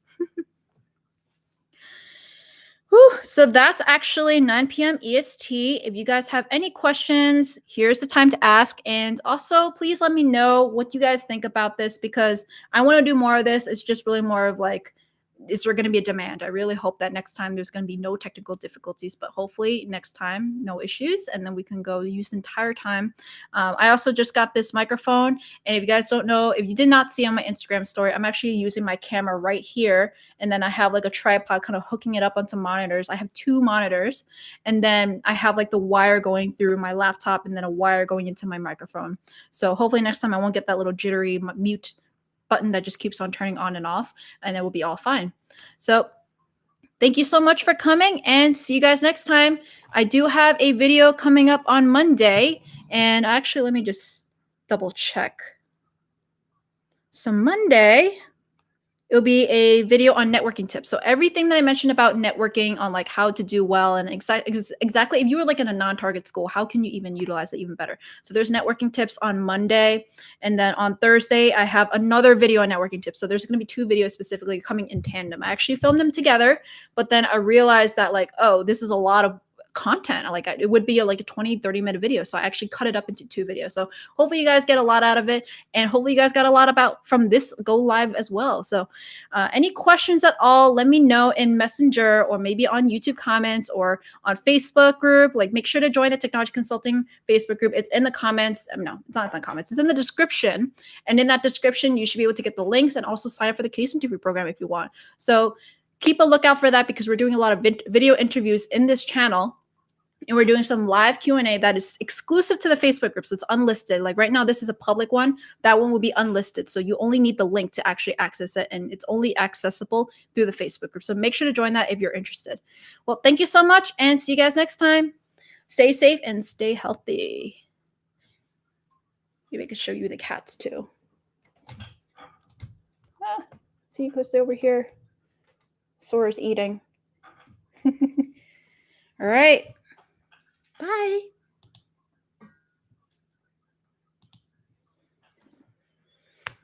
Whew, so that's actually 9 p.m. EST. If you guys have any questions, here's the time to ask. And also, please let me know what you guys think about this because I want to do more of this. It's just really more of like, is there going to be a demand? I really hope that next time there's going to be no technical difficulties, but hopefully next time, no issues. And then we can go use the entire time. I also just got this microphone. And if you guys don't know, if you did not see on my Instagram story, I'm actually using my camera right here. And then I have like a tripod kind of hooking it up onto monitors. I have 2 monitors. And then I have like the wire going through my laptop and then a wire going into my microphone. So hopefully next time I won't get that little jittery mute button that just keeps on turning on and off, and it will be all fine. So thank you so much for coming and see you guys next time. I do have a video coming up on Monday, and actually let me just double check. So Monday, it'll be a video on networking tips. So everything that I mentioned about networking on like how to do well and exactly if you were like in a non-target school, how can you even utilize it even better? So there's networking tips on Monday. And then on Thursday, I have another video on networking tips. So there's going to be 2 videos specifically coming in tandem. I actually filmed them together, but then I realized that like, oh, this is a lot of content. Like it would be like a 20-30 minute video. So I actually cut it up into 2 videos. So hopefully you guys get a lot out of it. And hopefully you guys got a lot about from this go live as well. So any questions at all, let me know in Messenger or maybe on YouTube comments or on Facebook group. Like make sure to join the Technology Consulting Facebook group. It's in the comments. No, it's not in the comments. It's in the description. And in that description, you should be able to get the links and also sign up for the case interview program if you want. So keep a lookout for that because we're doing a lot of video interviews in this channel. And we're doing some live Q&A that is exclusive to the Facebook group. So it's unlisted. Like right now, this is a public one. That one will be unlisted. So you only need the link to actually access it. And it's only accessible through the Facebook group. So make sure to join that if you're interested. Well, thank you so much and see you guys next time. Stay safe and stay healthy. Maybe I could show you the cats too. See, you stay over here. Sora's eating. All right. Bye.